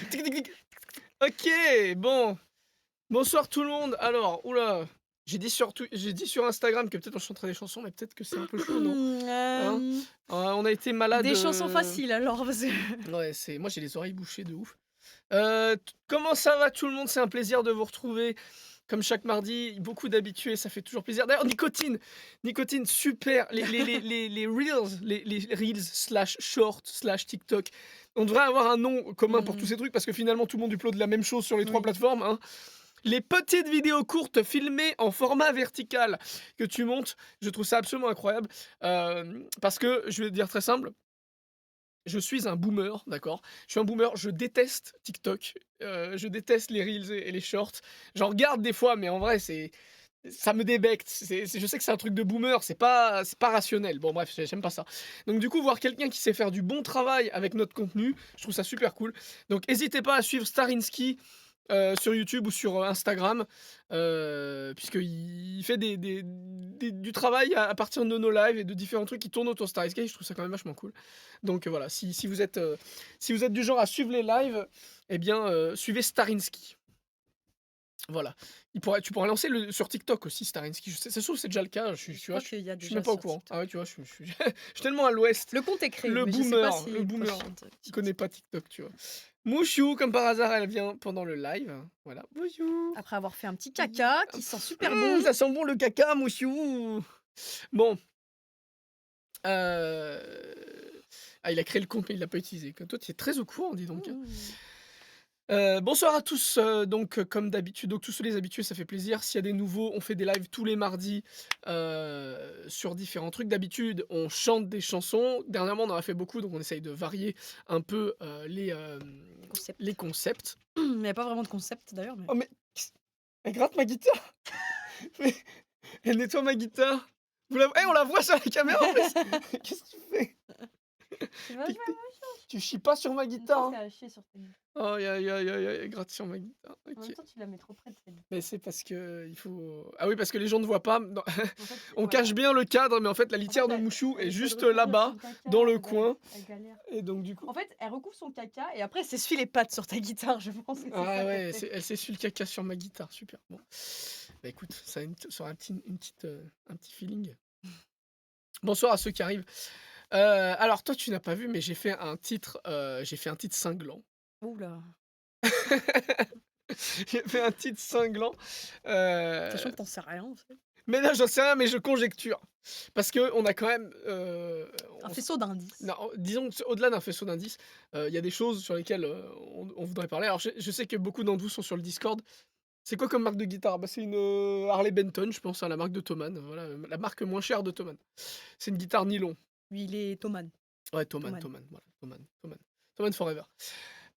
Tic, tic, tic. OK, bon. Bonsoir tout le monde. Alors, oula, j'ai dit sur Instagram que peut-être on chanterait des chansons, mais peut-être que c'est un peu chaud, non? Hein? On a été malade, Des chansons faciles alors parce que ouais, c'est moi j'ai les oreilles bouchées de ouf. Comment ça va tout le monde? C'est un plaisir de vous retrouver comme chaque mardi, beaucoup d'habitués, ça fait toujours plaisir. D'ailleurs, Nicotine, super, les reels, les reels slash short slash TikTok. On devrait avoir un nom commun pour tous Mmh, ces trucs parce que finalement tout le monde upload la même chose sur les 3 oui. plateformes, hein. Les petites vidéos courtes filmées en format vertical que tu montes, je trouve ça absolument incroyable, parce que je vais te dire très simple, je suis un boomer, d'accord? Je suis un boomer, je déteste TikTok, je déteste les reels et les shorts. J'en regarde des fois, mais en vrai, ça me débecte. Je sais que c'est un truc de boomer, c'est pas rationnel. Bon bref, j'aime pas ça. Donc du coup, voir quelqu'un qui sait faire du bon travail avec notre contenu, je trouve ça super cool. Donc n'hésitez pas à suivre Starinski, sur YouTube ou sur, Instagram, puisqu'il fait du travail à partir de nos lives et de différents trucs qui tournent autour de Starinski. Je trouve ça quand même vachement cool. Donc voilà, si vous êtes du genre à suivre les lives, eh bien, suivez Starinski. Voilà. Tu pourrais lancer le sur TikTok aussi Starinski. Je sais ça se trouve c'est déjà le cas, Je tu vois? crois qu'il y a Je suis même déjà pas au sur courant. Ah TikTok. ouais, tu vois? Je suis tellement à l'ouest. Le compte est créé, Le mais je sais pas boomer, le s'il poste boomer sur qui connaît TikTok. pas TikTok, tu vois? Mouchou, comme par hasard, elle vient pendant le live. Voilà. Bonjour. Après avoir fait un petit caca qui sent super bon. Ça sent bon le caca, Mouchou. Bon, il a créé le compte, mais il l'a pas utilisé. Toi, tu es très au courant, dis donc, hein. Mmh. Bonsoir à tous, donc comme d'habitude, donc tous les habitués, ça fait plaisir. S'il y a des nouveaux, on fait des lives tous les mardis, sur différents trucs. D'habitude, on chante des chansons. Dernièrement, on en a fait beaucoup, donc on essaye de varier un peu, les Concept. concepts. Il y a pas vraiment de concept d'ailleurs, mais Oh mais elle gratte ma guitare! Mais elle nettoie ma guitare! On la voit sur la caméra en plus! Qu'est-ce que tu fais? tu vas Pique faire tes Tu chies pas sur ma une fois, guitare, c'est hein? à chier sur tes Aïe, aïe, aïe, aïe, aïe, elle gratte sur ma guitare, en même OK. temps, tu la mets trop près de celle Mais c'est parce que il faut ah oui, parce que les gens ne voient pas, non en fait, on voilà. cache bien le cadre, mais en fait, la En fait, litière de Mouchou elle est essaie de juste recouvrir là-bas, son caca, dans le coin elle galère. et donc du coup En fait, elle recouvre son caca et après elle s'essuie les pattes sur ta guitare, je pense que c'est ah ça qu'elle ouais, fait. elle s'essuie le caca sur ma guitare, super, bon. Bah, écoute, ça aura un petit feeling. Bonsoir à ceux qui arrivent. Alors toi, tu n'as pas vu, mais j'ai fait un titre cinglant. Ouh là! J'ai fait un titre cinglant, Sachant heu, que tu en sais rien en fait. mais là, j'en sais rien, mais je conjecture. Parce qu'on a quand même, Un on s faisceau d'indices. non, disons que au-delà d'un faisceau d'indices, il y a des choses sur lesquelles, on voudrait parler. Alors je sais que beaucoup d'entre vous sont sur le Discord. C'est quoi comme marque de guitare? Bah, c'est une, Harley Benton, je pense, à la marque de Thomann, voilà, la marque moins chère de Thomann. C'est une guitare nylon. Lui, il est Thomann. Ouais, Thomann, Thomann. Voilà, Thomann forever.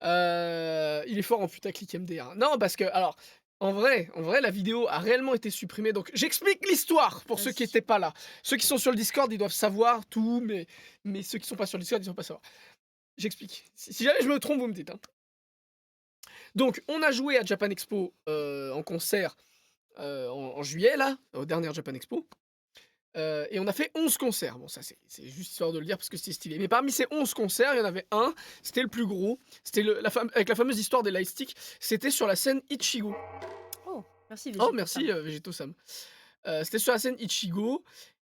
Il est fort en putaclic MDR. Non, parce que alors, en vrai, la vidéo a réellement été supprimée, donc j'explique l'histoire pour ceux qui Vas-y. étaient pas là. Ceux qui sont sur le Discord, ils doivent savoir tout, mais ceux qui sont pas sur le Discord, ils doivent pas savoir. J'explique. Si jamais je me trompe, vous me dites, hein. Donc, on a joué à Japan Expo, en concert, en juillet là, aux dernières Japan Expo. Et on a fait 11 concerts. Bon ça c'est juste histoire de le dire parce que c'est stylé. Mais parmi ces 11 concerts, il y en avait un, c'était le plus gros, c'était avec la fameuse histoire des lightsticks, c'était sur la scène Ichigo. Oh, merci Oh Végéto merci, Sam. Végéto Sam. C'était sur la scène Ichigo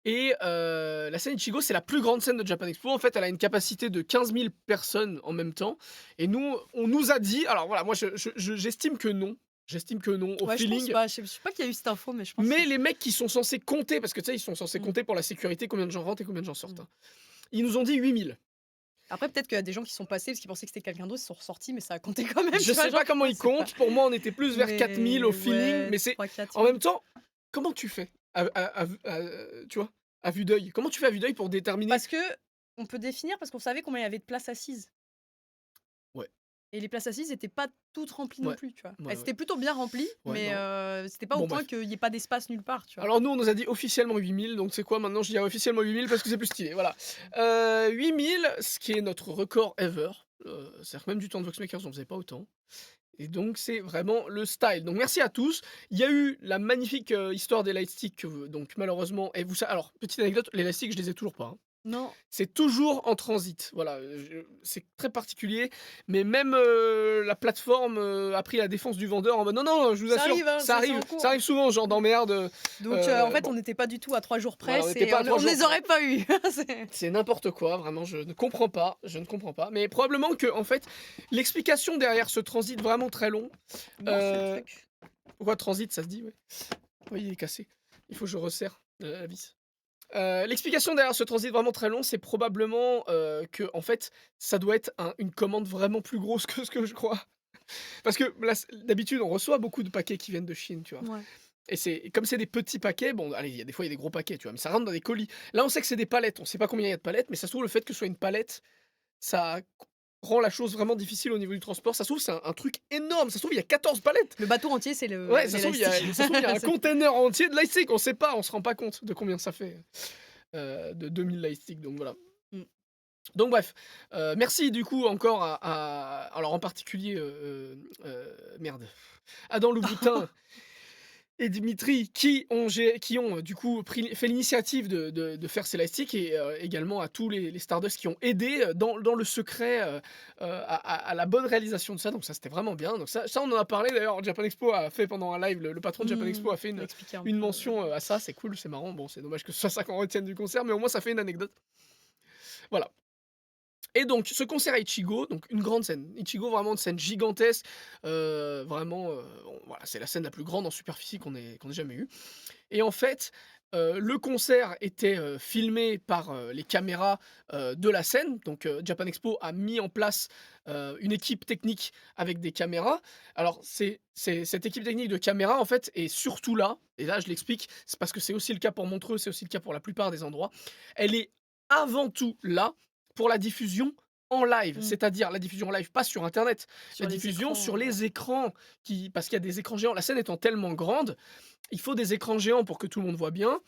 et la scène Ichigo, c'est la plus grande scène de Japan Expo. En fait, elle a une capacité de 15 000 personnes en même temps et nous, on nous a dit alors voilà, moi j'estime que non, au Ouais, je pense feeling. pas. Je sais pas qu'il y a eu cette info, mais je pense que Mais les mecs qui sont censés compter, parce que tu sais, ils sont censés mmh, compter pour la sécurité combien de gens rentrent et combien de gens sortent, mmh. hein. Ils nous ont dit 8 000. Après, peut-être qu'il y a des gens qui sont passés parce qu'ils pensaient que c'était quelqu'un d'autre, ils sont ressortis, mais ça a compté quand même, Je tu vois? sais pas Genre, comment je ils sais pas. comptent, pour moi on était plus vers 4 000 au Mais feeling, ouais, mais c'est 3-4 en 000. même temps, comment tu fais? Tu vois? À vue d'œil. Comment tu fais à vue d'œil pour déterminer Parce qu'on peut définir parce qu'on savait combien il y avait de places assises ouais, et les places assises étaient pas toutes remplies non ouais, plus, tu vois? ouais, Elles ouais, étaient plutôt bien remplies, ouais, mais non. c'était pas au Bon point bref. qu'il y ait pas d'espace nulle part, tu vois? Alors nous, on nous a dit officiellement 8 000, donc c'est quoi maintenant? Je dirais officiellement 8 000 parce que c'est plus stylé, voilà. 8 000, ce qui est notre record ever, c'est-à-dire que même du temps de Voxmakers, on faisait pas autant. Et donc c'est vraiment le style. Donc merci à tous. Il y a eu la magnifique, histoire des lightsticks, donc malheureusement et vous sa alors petite anecdote, les lightsticks je les ai toujours pas, hein. Non, C'est toujours en transit. Voilà, c'est très particulier, mais même, la plateforme, a pris la défense du vendeur en mode: «Non, non, je vous ça assure, arrive, hein, c'est en ça cours. arrive souvent ce genre Mmh. d'emmerde», Donc en fait, on bon, n'était pas du tout à 3 jours près, voilà, on n'était c'est pas à 3 on ne jours les près. aurait pas eu. C'est C'est n'importe quoi, vraiment, je ne comprends pas, mais probablement que en fait, l'explication derrière ce transit vraiment très long, comment ce heu truc? pourquoi transit, ça se dit? Ouais. Oui, il est cassé. Il faut que je resserre, la vis. L'explication derrière ce transit vraiment très long, c'est probablement, que en fait, ça doit être une commande vraiment plus grosse que ce que je crois. Parce que là, d'habitude, on reçoit beaucoup de paquets qui viennent de Chine, tu vois? Ouais. Et comme c'est des petits paquets, bon, allez, il y a des fois, il y a des gros paquets, tu vois? Mais ça rentre dans des colis. Là, on sait que c'est des palettes, on sait pas combien il y a de palettes, mais ça se trouve, le fait que ce soit une palette, ça rend la chose vraiment difficile au niveau du transport. Ça se trouve, c'est un truc énorme, ça se trouve, il y a 14 palettes! Le bateau entier, c'est Ouais, l'élastique. ça se trouve, il y a un C'est container entier de lightstick, on sait pas, on se rend pas compte de combien ça fait, de 2000 lightsticks, donc voilà. mmh. Donc bref, merci du coup encore alors en particulier, merde, Adam Louboutin et Dimitri qui ont, du coup fait l'initiative de faire ces lightsticks et également à tous les Stardust qui ont aidé, dans le secret, à la bonne réalisation de ça, donc ça c'était vraiment bien, donc ça on en a parlé d'ailleurs, Japan Expo a fait pendant un live, le patron de Japan Expo Mmh. a fait On va expliquer un une peu, mention, à ça, c'est cool, c'est marrant. Bon, c'est dommage que ce soit ça qu'on retienne du concert, mais au moins ça fait une anecdote. Voilà. Et donc ce concert à Ichigo, donc une grande scène. Ichigo, vraiment une scène gigantesque, vraiment, bon voilà, c'est la scène la plus grande en superficie qu'on ait jamais eue. Et en fait, le concert était, filmé par, les caméras, de la scène. Donc, Japan Expo a mis en place, une équipe technique avec des caméras. Alors c'est cette équipe technique de caméras, en fait, est surtout là, et là je l'explique, c'est parce que c'est aussi le cas pour Montreux, c'est aussi le cas pour la plupart des endroits. Elle est avant tout là pour la diffusion en live, mmh, c'est-à-dire la diffusion en live, pas sur internet, la sur les diffusion écrans, sur ouais. les écrans parce qu'il y a des écrans géants. La scène étant tellement grande, il faut des écrans géants pour que tout le monde voit bien,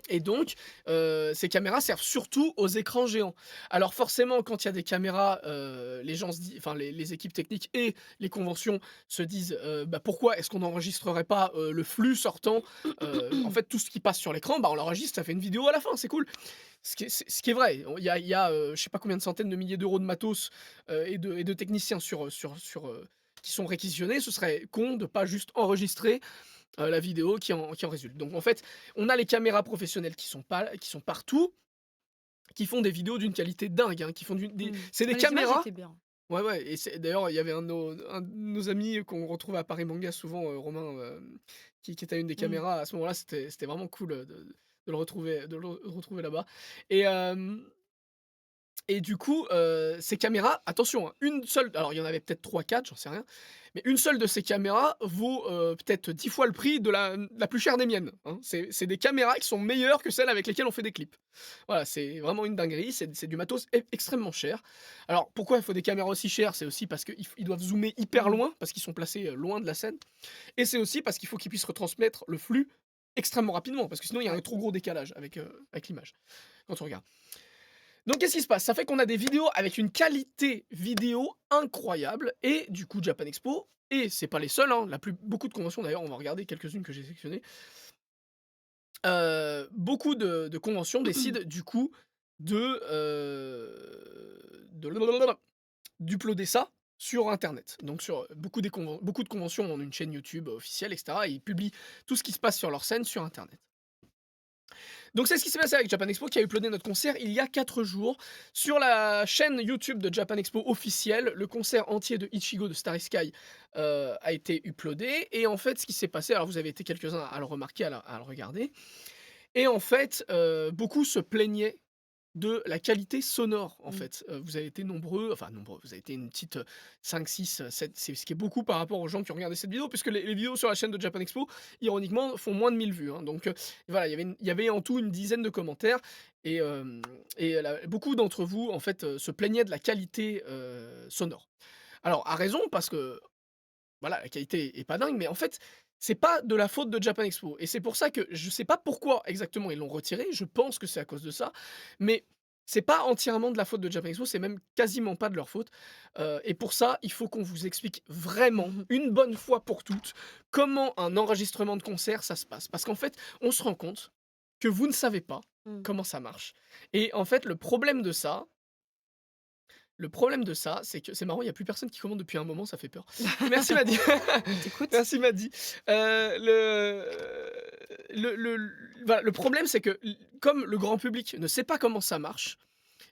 et donc ces caméras servent surtout aux écrans géants. Alors forcément, quand il y a des caméras, les gens se disent, enfin les équipes techniques et les conventions se disent, «Bah, pourquoi est-ce qu'on n'enregistrerait pas, le flux sortant?» En fait, tout ce qui passe sur l'écran, bah, on l'enregistre, ça fait une vidéo à la fin, c'est cool. Ce qui est vrai. Il y a, je sais pas combien de centaines de milliers d'euros de matos, et de techniciens qui sont réquisitionnés. Ce serait con de pas juste enregistrer la vidéo qui en résulte. Donc en fait, on a les caméras professionnelles qui sont partout, qui font des vidéos d'une qualité dingue, hein, qui font Mmh. c'est des Les images caméras. étaient bien. Ouais, ouais, et d'ailleurs, il y avait un de nos amis qu'on retrouve à Paris Manga souvent, Romain, qui était à une des Mmh. caméras à ce moment-là. C'était vraiment cool, de le retrouver là-bas. Et du coup, ces caméras, attention, hein, une seule, alors il y en avait peut-être trois, quatre, j'en sais rien, mais une seule de ces caméras vaut, peut-être 10 fois le prix de la plus chère des miennes, hein. C'est des caméras qui sont meilleures que celles avec lesquelles on fait des clips. Voilà, c'est vraiment une dinguerie, c'est du matos extrêmement cher. Alors pourquoi il faut des caméras aussi chères? C'est aussi parce qu'ils doivent zoomer hyper Mmh. loin, parce qu'ils sont placés, loin de la scène, et c'est aussi parce qu'il faut qu'ils puissent retransmettre le flux extrêmement rapidement, parce que sinon il y a un Ouais. trop gros décalage avec l'image, quand on regarde. Donc qu'est-ce qui se passe? Ça fait qu'on a des vidéos avec une qualité vidéo incroyable, et du coup Japan Expo, et c'est pas les seuls, hein, beaucoup de conventions d'ailleurs, on va regarder quelques-unes que j'ai sélectionnées. Beaucoup de conventions décident du coup de d'uploader ça sur internet. Donc sur beaucoup de conventions ont une chaîne YouTube officielle, et cetera, et ils publient tout ce qui se passe sur leur scène sur internet. Donc c'est ce qui s'est passé avec Japan Expo, qui a uploadé notre concert il y a 4 jours. Sur la chaîne YouTube de Japan Expo officielle, le concert entier de Ichigo de Starry Sky, a été uploadé, et en fait ce qui s'est passé, alors vous avez été quelques-uns à le remarquer, à le regarder, et en fait, beaucoup se plaignaient de la qualité sonore, en Mmh. fait. Vous avez été nombreux, enfin nombreux, vous avez été une petite, 5-6, 7, c'est ce qui est beaucoup par rapport aux gens qui ont regardé cette vidéo, puisque les vidéos sur la chaîne de Japan Expo, ironiquement, font moins de 1000 vues, hein. Donc voilà, il y avait en tout une dizaine de commentaires, et beaucoup d'entre vous, en fait, se plaignaient de la qualité, sonore. Alors à raison, parce que voilà, la qualité est pas dingue, mais en fait, c'est pas de la faute de Japan Expo, et c'est pour ça que je sais pas pourquoi exactement ils l'ont retiré. Je pense que c'est à cause de ça, mais c'est pas entièrement de la faute de Japan Expo, c'est même quasiment pas de leur faute, et pour ça, il faut qu'on vous explique vraiment, une bonne fois pour toutes, comment un enregistrement de concert, ça se passe. Parce qu'en fait, on se rend compte que vous ne savez pas, Mmh. comment ça marche. Et en fait, c'est que c'est marrant, il y a plus personne qui commande depuis un moment, ça fait peur. Merci Maddy. On t'écoute. Merci Maddy. Voilà, le problème, c'est que comme le grand public ne sait pas comment ça marche,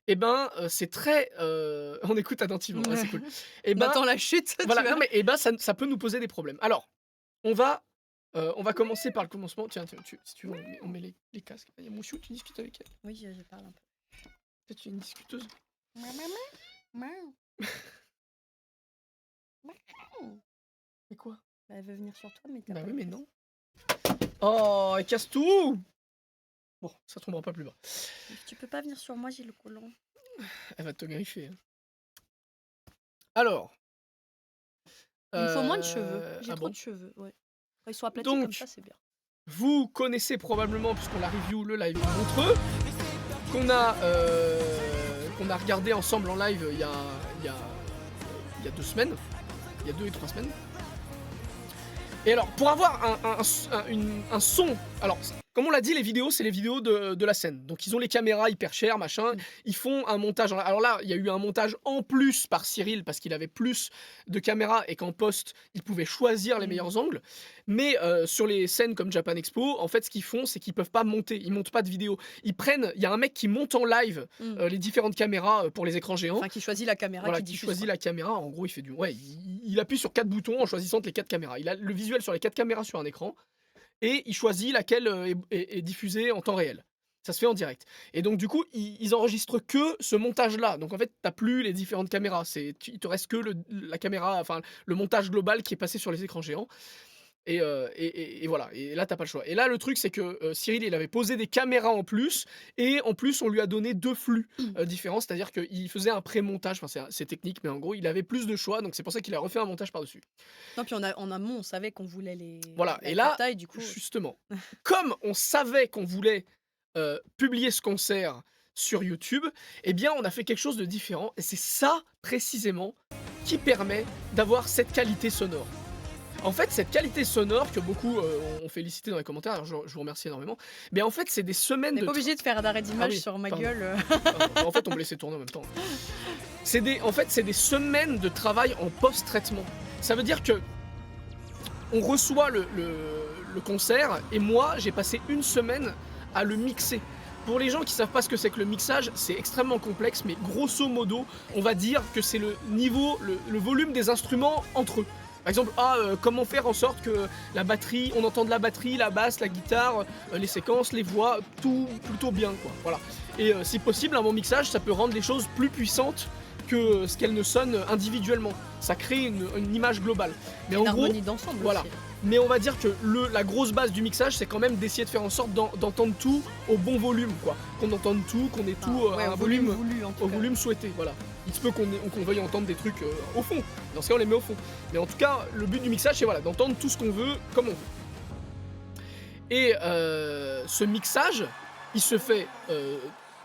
et ben, c'est très, on écoute attentivement, ouais, c'est cool. Et On ben, attend la chute, tu voilà, vois? non mais et ben, ça peut nous poser des problèmes. Alors, on va commencer par le commencement. Tiens, si tu veux, on met les casques. Il y a Mouchou, tu discutes avec elle? Oui, je parle un peu. Toi, tu es une discuteuse? Et quoi? Bah, elle veut venir sur toi, mais tu Bah pas oui, le mais casque. non. Oh, elle casse tout! Bon, ça tombera pas plus bas. Tu peux pas venir sur moi, j'ai le collant. Elle va te griffer, hein. Alors, Il me faut moins de cheveux. J'ai ah trop bon? de cheveux, ouais. Quand ils sont aplatis comme Donc, ça, c'est bien. vous connaissez probablement, puisqu'on l'a review, le live de Montreux, qu'on a regardé ensemble en live il y a 2 semaines. Il y a 2 et 3 semaines. Et alors, pour avoir un son, alors, comme on l'a dit, les vidéos, c'est les vidéos de la scène. Donc, ils ont les caméras hyper chères, machin. Ils font un montage. Alors là, il y a eu un montage en plus par Cyril parce qu'il avait plus de caméras et qu'en post, il pouvait choisir les meilleurs angles. Mais sur les scènes comme Japan Expo, en fait, ce qu'ils font, c'est qu'ils peuvent pas monter. Ils montent pas de vidéo. Il y a un mec qui monte en live les différentes caméras pour les écrans géants. Enfin, qui choisit la caméra Voilà, qui qui diffuse, choisit quoi. la caméra. En gros, il fait du. Ouais, il appuie sur 4 boutons en choisissant les 4 caméras. Il a le visuel sur les 4 caméras sur un écran et il choisit laquelle est diffusée en temps réel. Ça se fait en direct. Et donc, du coup, ils enregistrent que ce montage-là. Donc, en fait, t'as plus les différentes caméras. Il te reste que la caméra, enfin, le montage global qui est passé sur les écrans géants. Et voilà, et là t'as pas le choix. Et là le truc c'est que Cyril il avait posé des caméras en plus, et en plus on lui a donné 2 flux différents, c'est-à-dire qu'il faisait un pré-montage, enfin c'est technique, mais en gros il avait plus de choix, donc c'est pour ça qu'il a refait un montage par-dessus. Non, puis en amont, on savait qu'on voulait Voilà, la et là, taille, du coup. justement, comme on savait qu'on voulait publier ce concert sur YouTube, eh bien on a fait quelque chose de différent, et c'est ça précisément qui permet d'avoir cette qualité sonore. En fait, cette qualité sonore que beaucoup ont félicité dans les commentaires, alors je vous remercie énormément, mais en fait, c'est des semaines On n'est de pas obligé de faire d'arrêt d'image oui, sur ma pardon. gueule. En fait, on me laissait tourner en même temps. En fait, c'est des semaines de travail en post-traitement. Ça veut dire que on reçoit le concert, et moi, j'ai passé 1 semaine à le mixer. Pour les gens qui savent pas ce que c'est que le mixage, c'est extrêmement complexe, mais grosso modo, on va dire que c'est le niveau, le volume des instruments entre eux. Par exemple, comment faire en sorte que la batterie, on entende la batterie, la basse, la guitare, les séquences, les voix, tout plutôt bien, quoi. Voilà. Et si possible, un bon mixage, ça peut rendre les choses plus puissantes que ce qu'elles ne sonnent individuellement. Ça crée une image globale. Mais en Une gros, harmonie d'ensemble voilà. aussi. Mais on va dire que la grosse base du mixage, c'est quand même d'essayer de faire en sorte d'entendre tout au bon volume, quoi. Qu'on entende tout, qu'on ait tout Ouais, à un au volume volume, voulu, en tout au cas. volume souhaité, voilà. Il se peut qu'on veuille entendre des trucs au fond. Dans ce cas, on les met au fond. Mais en tout cas, le but du mixage, c'est voilà, d'entendre tout ce qu'on veut, comme on veut. Et ce mixage, il se fait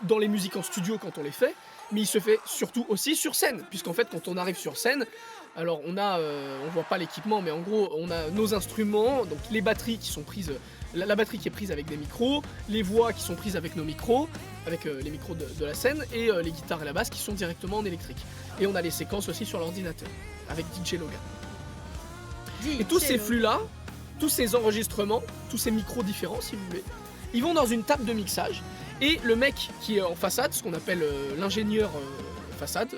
dans les musiques en studio quand on les fait, mais il se fait surtout aussi sur scène, puisqu'en fait, quand on arrive sur scène, alors on voit pas l'équipement, mais en gros, on a nos instruments, donc les batteries qui sont prises, la batterie qui est prise avec des micros, les voix qui sont prises avec nos micros, avec les micros de la scène, et les guitares et la basse qui sont directement en électrique. Et on a les séquences aussi sur l'ordinateur, avec DJ Logan. Et tous ces flux-là, tous ces enregistrements, tous ces micros différents, si vous voulez, ils vont dans une table de mixage, et le mec qui est en façade, ce qu'on appelle l'ingénieur façade,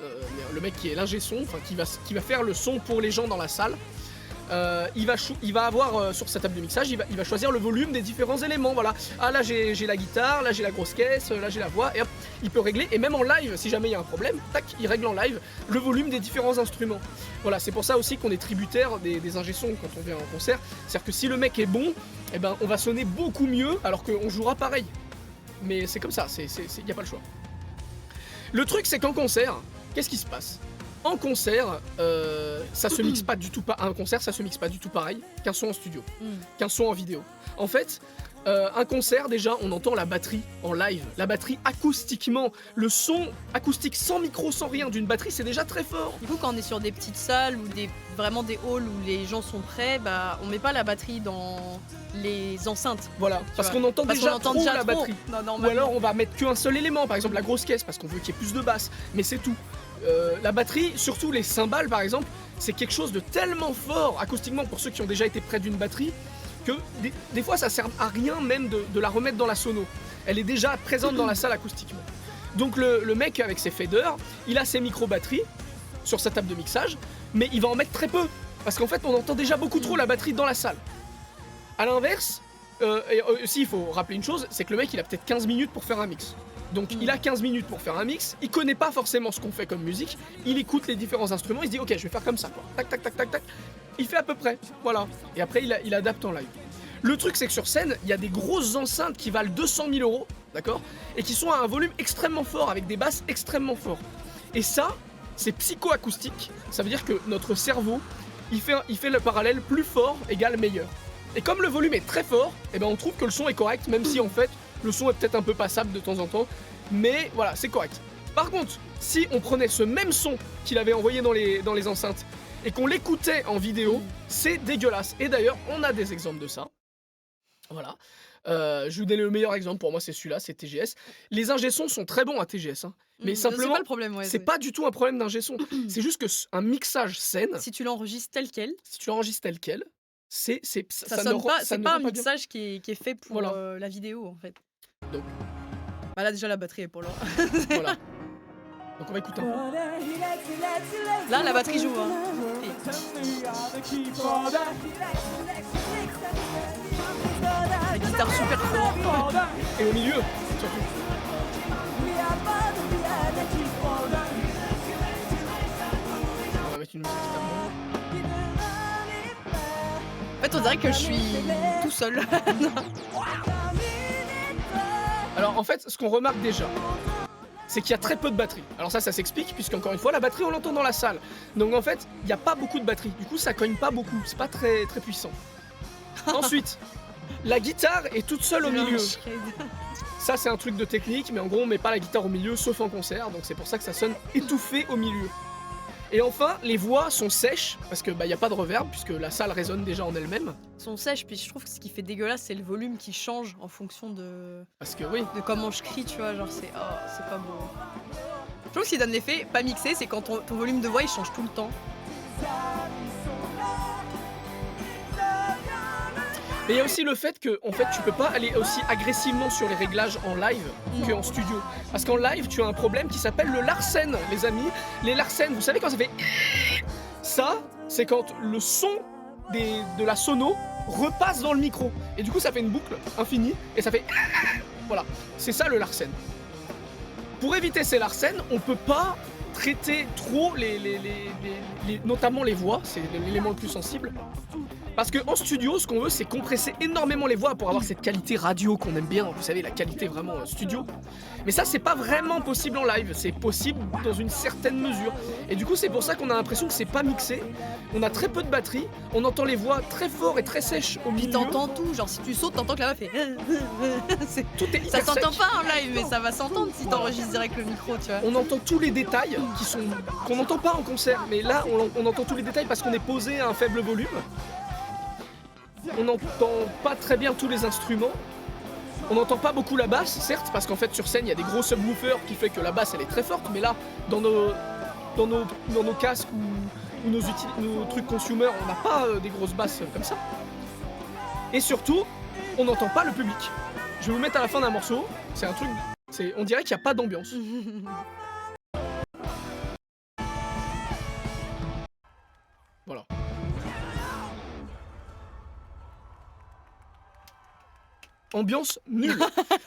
le mec qui est l'ingé son, enfin qui va faire le son pour les gens dans la salle, il va avoir sur sa table de mixage, il va choisir le volume des différents éléments, voilà. Ah là j'ai la guitare, là j'ai la grosse caisse, là j'ai la voix, et hop, il peut régler, et même en live, si jamais il y a un problème, tac, il règle en live le volume des différents instruments. Voilà, c'est pour ça aussi qu'on est tributaire des ingé sons quand on vient en concert, c'est-à-dire que si le mec est bon, eh ben on va sonner beaucoup mieux, alors qu'on jouera pareil. Mais c'est comme ça, y a pas le choix. Le truc c'est qu'en concert, qu'est-ce qui se passe? En concert, ça se mixe pas du tout un concert, ça se mixe pas du tout pareil qu'un son en studio, qu'un son en vidéo. En fait, Un concert, déjà, on entend la batterie en live. La batterie acoustiquement. Le son acoustique sans micro, sans rien d'une batterie, c'est déjà très fort. Du coup, quand on est sur des petites salles ou vraiment des halls où les gens sont prêts, bah, on met pas la batterie dans les enceintes. Voilà, parce vois. qu'on entend Parce qu'on déjà entend trop déjà la trop. batterie. Non, Ou normalement. alors on va mettre qu'un seul élément, par exemple la grosse caisse, parce qu'on veut qu'il y ait plus de basse. Mais c'est tout. La batterie, surtout les cymbales par exemple, c'est quelque chose de tellement fort acoustiquement pour ceux qui ont déjà été près d'une batterie que des fois ça sert à rien même de la remettre dans la sono. Elle est déjà présente dans la salle acoustiquement. Donc le mec avec ses faders, il a ses micro-batteries sur sa table de mixage, mais il va en mettre très peu. Parce qu'en fait on entend déjà beaucoup trop la batterie dans la salle. A l'inverse, aussi il faut rappeler une chose, c'est que le mec il a peut-être 15 minutes pour faire un mix. Donc il a 15 minutes pour faire un mix, il connaît pas forcément ce qu'on fait comme musique, il écoute les différents instruments, il se dit ok je vais faire comme ça quoi. Tac tac tac tac tac. Il fait à peu près, voilà. Et après il adapte en live. Le truc c'est que sur scène, il y a des grosses enceintes qui valent 200 000 euros, d'accord, et qui sont à un volume extrêmement fort, avec des basses extrêmement forts. Et ça, c'est psychoacoustique, ça veut dire que notre cerveau, il fait le parallèle plus fort égale meilleur. Et comme le volume est très fort, eh ben on trouve que le son est correct, même si en fait le son est peut-être un peu passable de temps en temps, mais voilà, c'est correct. Par contre, si on prenait ce même son qu'il avait envoyé dans les enceintes et qu'on l'écoutait en vidéo, c'est dégueulasse. Et d'ailleurs, on a des exemples de ça. Voilà. Je vous donne le meilleur exemple pour moi, c'est celui-là, c'est TGS. Les ingé sons sont très bons à TGS, hein, mais C'est simplement, pas le problème, ouais. c'est pas du tout un problème d'ingé son. C'est juste que un mixage scène, Si tu l'enregistres tel quel, si tu l'enregistres tel quel, ça ça ne sonne pas. ça C'est ne pas rend un pas bien. mixage qui est fait pour Voilà. la vidéo en fait. Donc Bah là déjà la batterie est pour l'heure. voilà. Donc on va écouter un peu. Là la batterie joue. Hein. La guitare super forte. Et au milieu, surtout. On va mettre une musique qui tape. En fait on dirait que je suis tout seul. Alors en fait, ce qu'on remarque déjà, c'est qu'il y a très peu de batterie. Alors ça s'explique, puisqu'encore une fois, la batterie on l'entend dans la salle. Donc en fait, il n'y a pas beaucoup de batterie. Du coup, ça cogne pas beaucoup. C'est pas très, très puissant. Ensuite, la guitare est toute seule au milieu. Ça, c'est un truc de technique, mais en gros, on met pas la guitare au milieu, sauf en concert. Donc c'est pour ça que ça sonne étouffé au milieu. Et enfin, les voix sont sèches, parce que bah, y a pas de reverb, puisque la salle résonne déjà en elle-même. Sont sèches, puis je trouve que ce qui fait dégueulasse c'est le volume qui change en fonction de Parce que oui, comment je crie, tu vois, genre c'est pas beau. Je trouve que ce qui donne l'effet pas mixé, c'est quand ton volume de voix il change tout le temps. mais il y a aussi le fait que en fait, tu peux pas aller aussi agressivement sur les réglages en live qu'en studio. Parce qu'en live, tu as un problème qui s'appelle le Larsen, les amis. Les Larsen, vous savez quand ça fait... Ça, c'est quand le son de la sono repasse dans le micro. Et du coup, ça fait une boucle infinie et ça fait... Voilà, c'est ça le Larsen. Pour éviter ces Larsen, on peut pas traiter trop notamment les voix, c'est l'élément le plus sensible. Parce qu'en studio, ce qu'on veut, c'est compresser énormément les voix pour avoir cette qualité radio qu'on aime bien. Vous savez, la qualité vraiment studio. Mais ça, c'est pas vraiment possible en live. C'est possible dans une certaine mesure. Et du coup, c'est pour ça qu'on a l'impression que c'est pas mixé. On a très peu de batterie. On entend les voix très fort et très sèches au Puis milieu. t'entends tout, genre si tu sautes, t'entends que la meuf fait. Tout est Ça hyper s'entend sec. pas en live, mais ça va s'entendre si t'enregistres direct le micro, tu vois. On entend tous les détails qu'on n'entend pas en concert. Mais là, on entend tous les détails parce qu'on est posé à un faible volume. On n'entend pas très bien tous les instruments. On n'entend pas beaucoup la basse, certes, parce qu'en fait sur scène il y a des gros subwoofers qui fait que la basse elle est très forte, mais là, dans nos casques ou nos trucs consumer, on n'a pas des grosses basses comme ça. Et surtout, on n'entend pas le public. Je vais vous mettre à la fin d'un morceau, c'est un truc, on dirait qu'il n'y a pas d'ambiance. Voilà. Ambiance nulle.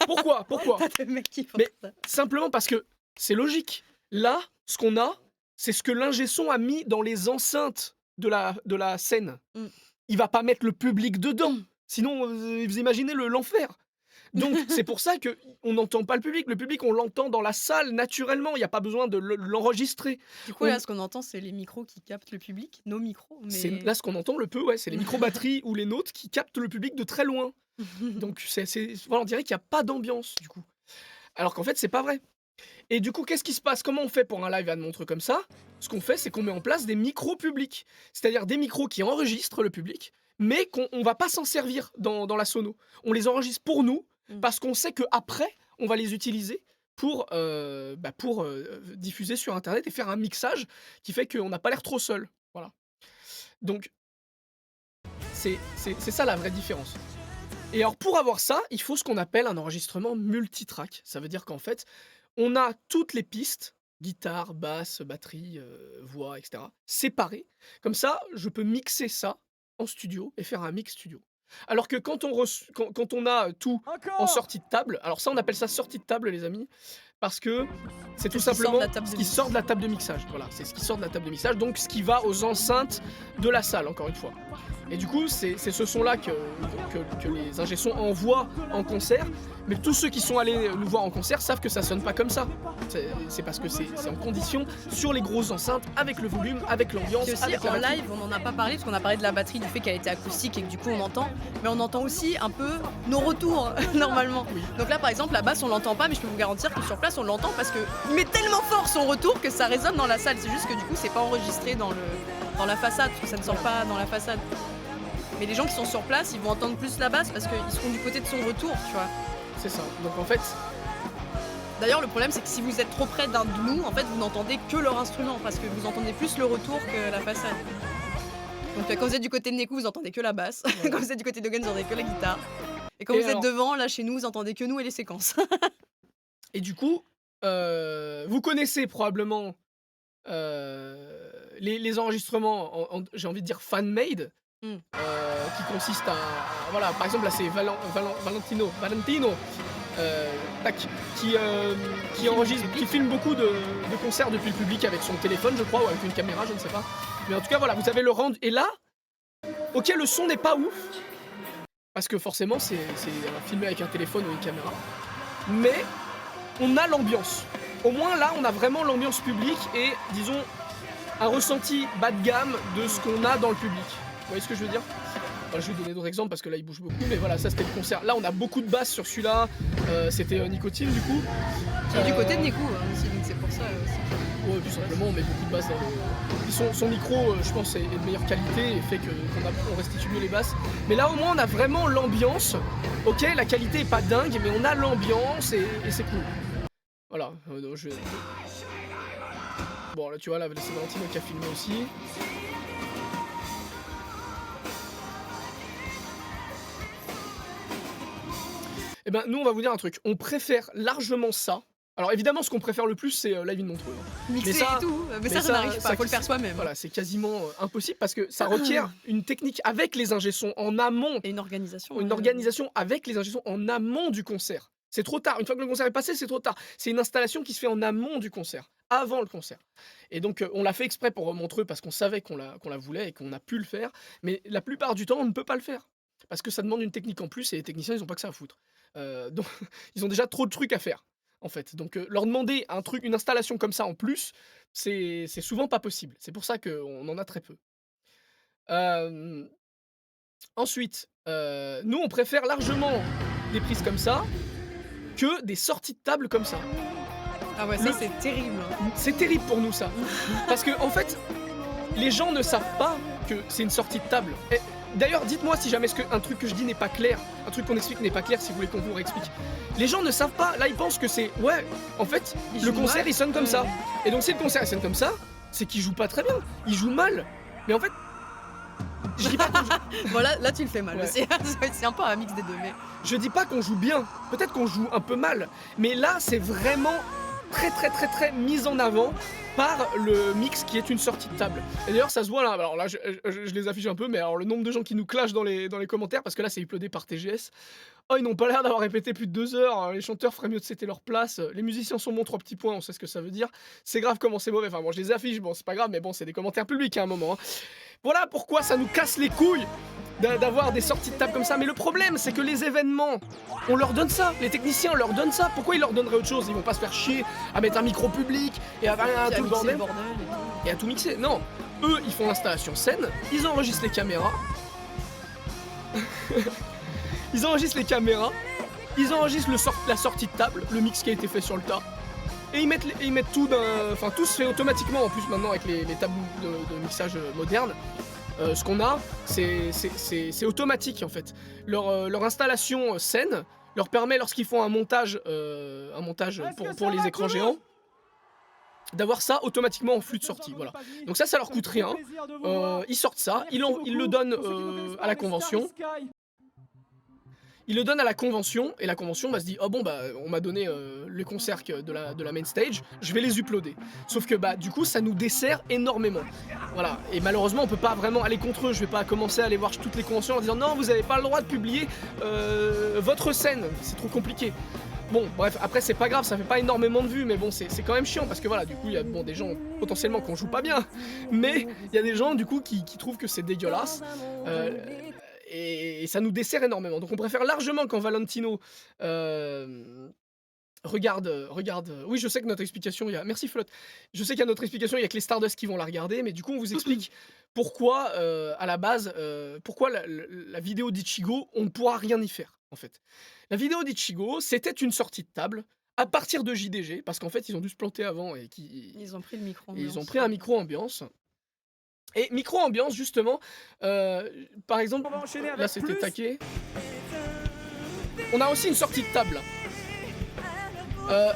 Pourquoi Pas de mec qui font Mais- ça. Simplement parce que c'est logique. Là, ce qu'on a, c'est ce que l'ingé son a mis dans les enceintes de la scène. Mm. Il va pas mettre le public dedans. Sinon, vous imaginez l'enfer. Donc c'est pour ça qu'on n'entend pas le public. Le public, on l'entend dans la salle naturellement, il y a pas besoin de l'enregistrer. Du coup, On là, ce qu'on entend, c'est les micros qui captent le public, nos micros, c'est mais là ce qu'on entend le peu, ouais, c'est les micro-batteries ou les nôtres qui captent le public de très loin. Donc voilà, on dirait qu'il y a pas d'ambiance du coup. Alors qu'en fait, c'est pas vrai. Et du coup, qu'est-ce qui se passe? Comment on fait pour un live à Montreux comme ça? Ce qu'on fait, c'est qu'on met en place des micros publics. C'est-à-dire des micros qui enregistrent le public, mais qu'on va pas s'en servir dans la sono. On les enregistre pour nous, Mmh. parce qu'on sait qu'après, on va les utiliser pour diffuser sur internet et faire un mixage qui fait qu'on n'a pas l'air trop seul. Voilà. Donc c'est ça la vraie différence. Et alors pour avoir ça, il faut ce qu'on appelle un enregistrement multitrack. Ça veut dire qu'en fait, on a toutes les pistes, guitare, basse, batterie, voix, etc., séparées. Comme ça, je peux mixer ça en studio et faire un mix studio. Alors que quand on a tout en Encore. sortie de table, alors ça on appelle ça sortie de table les amis, parce que c'est tout C'est ce qui sort de simplement la table ce de qui mix. sort de la table de mixage. Voilà, c'est ce qui sort de la table de mixage, donc ce qui va aux enceintes de la salle, encore une fois. Et du coup, c'est ce son-là que les ingé sons envoient en concert. Mais tous ceux qui sont allés nous voir en concert savent que ça sonne pas comme ça. C'est parce que c'est en condition, sur les grosses enceintes, avec le volume, avec l'ambiance, Puis aussi, avec la en batterie. live, on n'en a pas parlé, parce qu'on a parlé de la batterie, du fait qu'elle était acoustique et que du coup on entend, mais on entend aussi un peu nos retours, normalement. Oui. Donc là, par exemple, la basse, on l'entend pas, mais je peux vous garantir que sur place, on l'entend parce qu'il met tellement fort son retour que ça résonne dans la salle. C'est juste que du coup, c'est pas enregistré dans la façade, parce que ça ne sort pas dans la façade. Mais les gens qui sont sur place, ils vont entendre plus la basse parce qu'ils seront du côté de son retour, tu vois. C'est ça. Donc en fait, D'ailleurs, le problème, c'est que si vous êtes trop près d'un de nous, en fait, vous n'entendez que leur instrument parce que vous entendez plus le retour que la façade. Donc, quand vous êtes du côté de Neku, vous entendez que la basse. Voilà. Quand vous êtes du côté de Hogan, vous entendez que la guitare. Et quand Et vous alors- êtes devant, là, chez nous, vous entendez que nous et les séquences. et du coup, vous connaissez probablement les enregistrements, j'ai envie de dire fan-made, Mm. qui consistent voilà, par exemple là c'est Valentino, tac, qui enregistre, qui filme beaucoup de concerts depuis le public avec son téléphone, je crois, ou avec une caméra, je ne sais pas. Mais en tout cas, voilà, vous avez le rendu. Et là, ok, le son n'est pas ouf, parce que forcément, c'est filmé avec un téléphone ou une caméra. Mais on a l'ambiance. Au moins là, on a vraiment l'ambiance publique et, disons, un ressenti bas de gamme de ce qu'on a dans le public. Vous voyez ce que je veux dire? Enfin, je vais donner d'autres exemples parce que là il bouge beaucoup, mais voilà, ça c'était le concert. Là on a beaucoup de basses sur celui-là, c'était Nicotine du coup. Qui est du côté de Neku aussi, donc c'est pour ça aussi. Ouais, tout simplement on met beaucoup de basses dans le. Puis son micro, je pense, est de meilleure qualité et fait qu'on restitue mieux les basses. Mais là au moins on a vraiment l'ambiance. Ok, la qualité est pas dingue, mais on a l'ambiance et c'est cool. Voilà, bon là tu vois, là c'est Valentino qui a filmé aussi. Eh ben, nous, on va vous dire un truc. On préfère largement ça. Alors, évidemment, ce qu'on préfère le plus, c'est Live in Montreux. Mixer ça- et tout, mais mais ça ça- n'arrive pas, ça- faut le faire soi-même. Voilà, c'est quasiment impossible parce que ça requiert une technique avec les ingé-sons en amont, Et une organisation. une organisation avec les ingé-sons en amont du concert. C'est trop tard. Une fois que le concert est passé, c'est trop tard. C'est une installation qui se fait en amont du concert, avant le concert. Et donc, on l'a fait exprès pour Montreux parce qu'on savait qu'on la voulait et qu'on a pu le faire. Mais la plupart du temps, on ne peut pas le faire. Parce que ça demande une technique en plus et les techniciens, ils n'ont pas que ça à foutre. Donc, ils ont déjà trop de trucs à faire, en fait. Donc, leur demander une installation comme ça en plus, c'est souvent pas possible. C'est pour ça qu'on en a très peu. Ensuite, nous, on préfère largement des prises comme ça que des sorties de table comme ça. Ah ouais, ça c'est terrible. C'est terrible pour nous, ça. Parce que, en fait, les gens ne savent pas que c'est une sortie de table. Et d'ailleurs, dites-moi si jamais un truc que je dis n'est pas clair, un truc qu'on explique n'est pas clair, si vous voulez qu'on vous réexplique. Les gens ne savent pas, là ils pensent que c'est, ouais, en fait, Ils le jouent concert mal. il sonne comme ça. Et donc si le concert il sonne comme ça, c'est qu'il joue pas très bien, il joue mal. Mais en fait, je dis pas qu'on joue, Bon, là tu le fais mal Ouais. aussi. C'est un peu un mix des deux, mais. je dis pas qu'on joue bien, peut-être qu'on joue un peu mal, mais là c'est vraiment très mis en avant par le mix qui est une sortie de table. Et d'ailleurs ça se voit là, alors là je les affiche un peu, mais alors le nombre de gens qui nous clashent dans les commentaires, parce que là c'est uploadé par TGS. Oh, ils n'ont pas l'air d'avoir répété plus de 2 heures, les chanteurs feraient mieux de céder leur place, les musiciens sont bons, 3 petits points, on sait ce que ça veut dire. C'est grave comment c'est mauvais, enfin bon je les affiche, bon c'est pas grave, mais bon c'est des commentaires publics à un moment. Hein. Voilà pourquoi ça nous casse les couilles d'avoir des sorties de table comme ça. Mais le problème, c'est que les événements, on leur donne ça. Les techniciens, on leur donne ça. Pourquoi ils leur donneraient autre chose? Ils vont pas se faire chier à mettre un micro public et à tout le bordel. Et à tout mixer. Non. Eux, ils font l'installation scène, ils enregistrent les caméras. Ils enregistrent les caméras, ils enregistrent la sortie de table, le mix qui a été fait sur le tas. Et ils mettent tout enfin tout se fait automatiquement en plus maintenant avec les tables de mixage modernes. Ce qu'on a, c'est automatique en fait. Leur installation scène leur permet, lorsqu'ils font un montage pour les écrans géants, d'avoir ça automatiquement en flux de sortie, voilà. Donc ça leur coûte rien. Ils sortent ça, ils le donnent à la convention. Ils le donnent à la convention, et la convention se dit « Oh bon, bah, on m'a donné les concerts de la main stage, je vais les uploader. » Sauf que, bah, du coup, ça nous dessert énormément. Voilà, et malheureusement, on peut pas vraiment aller contre eux. Je vais pas commencer à aller voir toutes les conventions en disant « Non, vous avez pas le droit de publier votre scène, c'est trop compliqué. » Bon, bref, après, c'est pas grave, ça fait pas énormément de vues, mais bon, c'est quand même chiant, parce que voilà, du coup, il y a des gens, potentiellement, qu'on joue pas bien, mais il y a des gens, du coup, qui trouvent que c'est dégueulasse. Et ça nous dessert énormément. Donc on préfère largement quand Valentino regarde. Oui, je sais que notre explication, merci Flotte. Je sais qu'il y a notre explication, il y a que les Stardust qui vont la regarder, mais du coup on vous explique pourquoi à la base, pourquoi la vidéo d'Ichigo, on ne pourra rien y faire en fait. La vidéo d'Ichigo, c'était une sortie de table à partir de JDG, parce qu'en fait ils ont dû se planter avant et ils ont pris le micro ambiance. Ils ont pris un micro ambiance. Et micro-ambiance, justement, par exemple, là c'était taqué. On a aussi une sortie de table.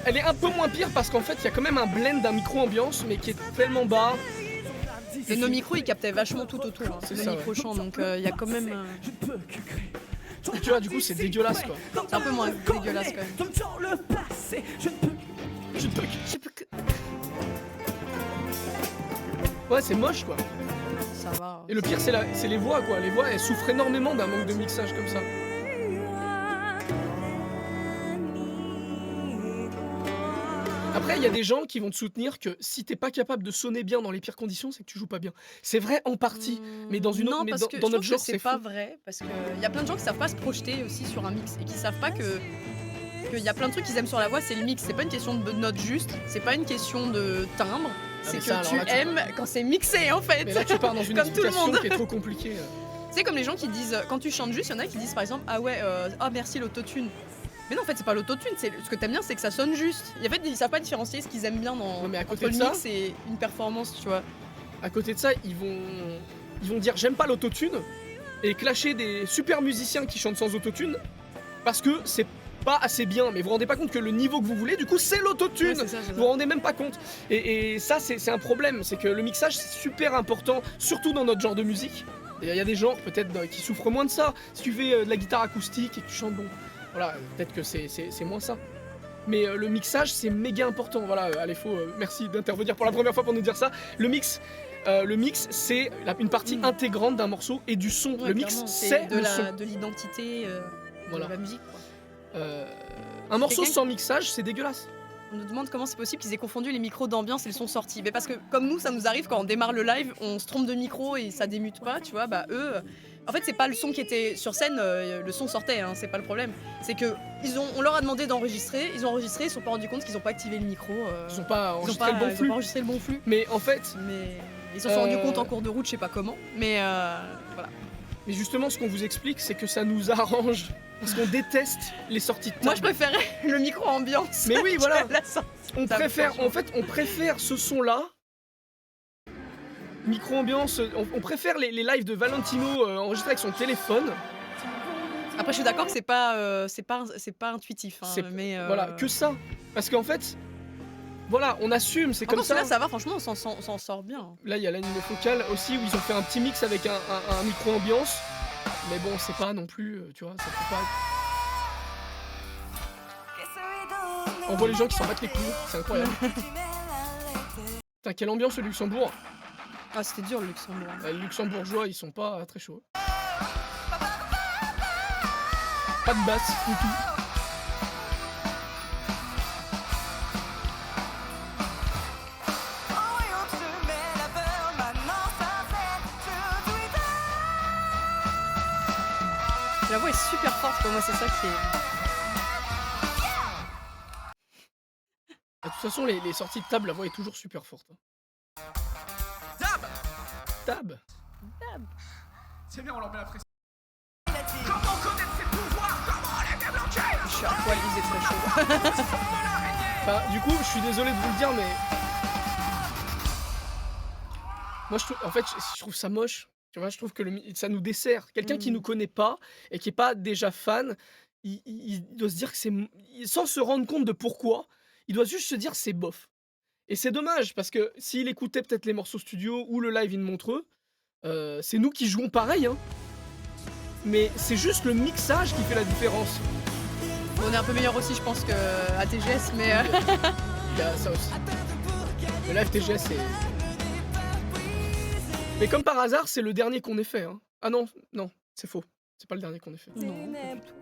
Elle est un peu moins pire parce qu'en fait, il y a quand même un blend d'un micro-ambiance, mais qui est tellement bas. Et nos micros, ils captaient vachement tout autour. Hein. C'est le micro-champ, donc il y a quand même... Et tu vois, du coup, c'est dégueulasse, quoi. C'est un peu moins dégueulasse, quand même. Je peux que... Ouais, c'est moche, quoi. Ça va. Et le pire, c'est les voix, quoi. Les voix, elles souffrent énormément d'un manque de mixage comme ça. Après, il y a des gens qui vont te soutenir que si t'es pas capable de sonner bien dans les pires conditions, c'est que tu joues pas bien. C'est vrai en partie, mais dans une autre, mais dans notre genre, c'est pas vrai, parce que y a plein de gens qui savent pas se projeter aussi sur un mix et qui savent pas que y a plein de trucs qu'ils aiment sur la voix, c'est le mix. C'est pas une question de notes juste, c'est pas une question de timbre. C'est que ça, tu aimes quand c'est mixé en fait. Mais là tu pars dans une explication qui est trop compliquée. C'est comme les gens qui disent, quand tu chantes juste, il y en a qui disent par exemple ah ouais, merci l'autotune. Mais non en fait c'est pas l'autotune, ce que t'aimes bien c'est que ça sonne juste. Et en fait ils savent pas différencier ce qu'ils aiment bien dans entre le mix et une performance, tu vois. À côté de ça, ils vont dire j'aime pas l'autotune et clasher des super musiciens qui chantent sans autotune parce que c'est pas assez bien, mais vous vous rendez pas compte que le niveau que vous voulez, du coup, c'est l'autotune. Ouais, vous vous rendez même pas compte. Et ça, c'est un problème. C'est que le mixage, c'est super important, surtout dans notre genre de musique. Il y a des gens, peut-être, qui souffrent moins de ça. Si tu fais de la guitare acoustique et que tu chantes bon, voilà, peut-être que c'est moins ça. Mais le mixage, c'est méga important. Voilà, allez, merci d'intervenir pour la première fois pour nous dire ça. Le mix, c'est une partie intégrante d'un morceau et du son. Ouais, le mix, c'est de l'identité voilà. de la musique, quoi. Un morceau sans mixage, c'est dégueulasse. On nous demande comment c'est possible qu'ils aient confondu les micros d'ambiance et le son sorti. Mais parce que comme nous, ça nous arrive quand on démarre le live, on se trompe de micro et ça démute pas, tu vois. Bah eux, en fait, c'est pas le son qui était sur scène, le son sortait, hein, c'est pas le problème. C'est que on leur a demandé d'enregistrer, ils ont enregistré, ils se sont pas rendus compte qu'ils ont pas activé le micro. Ils ont pas enregistré le bon flux. Mais en fait, ils se sont rendus compte en cours de route, je sais pas comment. Mais voilà. Mais justement, ce qu'on vous explique, c'est que ça nous arrange. Parce qu'on déteste les sorties de table. Moi, je préférais le micro ambiance. Mais oui, voilà. On préfère ce son-là. Micro ambiance. On préfère les lives de Valentino enregistrés avec son téléphone. Après, je suis d'accord que c'est pas intuitif. Hein, mais voilà, que ça. Parce qu'en fait, voilà, on assume, c'est comme ça. Là, ça va, franchement, on s'en sort bien. Là, il y a l'anime focal aussi où ils ont fait un petit mix avec un micro ambiance. Mais bon, c'est pas non plus, tu vois, ça peut pas... On voit les gens qui s'en battent les couilles, c'est incroyable. Putain, quelle ambiance au Luxembourg. Ah, c'était dur le Luxembourg. Les Luxembourgeois, ils sont pas très chauds. Pas de basse, du tout. est super forte, quoi. Moi, c'est ça qui est. De toute façon, les sorties de table, la voix est toujours super forte, hein. Tab. Dab. C'est bien, on leur met la pression. Je suis à poil, il est très chaud. Enfin, du coup, je suis désolé de vous le dire, mais moi, en fait, je trouve ça moche. Tu vois, je trouve que ça nous dessert. Quelqu'un qui nous connaît pas et qui est pas déjà fan, il doit se dire que sans se rendre compte de pourquoi, il doit juste se dire c'est bof. Et c'est dommage parce que s'il écoutait peut-être les morceaux studio ou le live in Montreux, c'est nous qui jouons pareil, hein. Mais c'est juste le mixage qui fait la différence. On est un peu meilleur aussi, je pense, que à TGS, mais. Il y a ça aussi. Le live TGS, c'est. Mais comme par hasard, c'est le dernier qu'on ait fait, hein. Ah non, non, c'est faux. C'est pas le dernier qu'on ait fait. Non.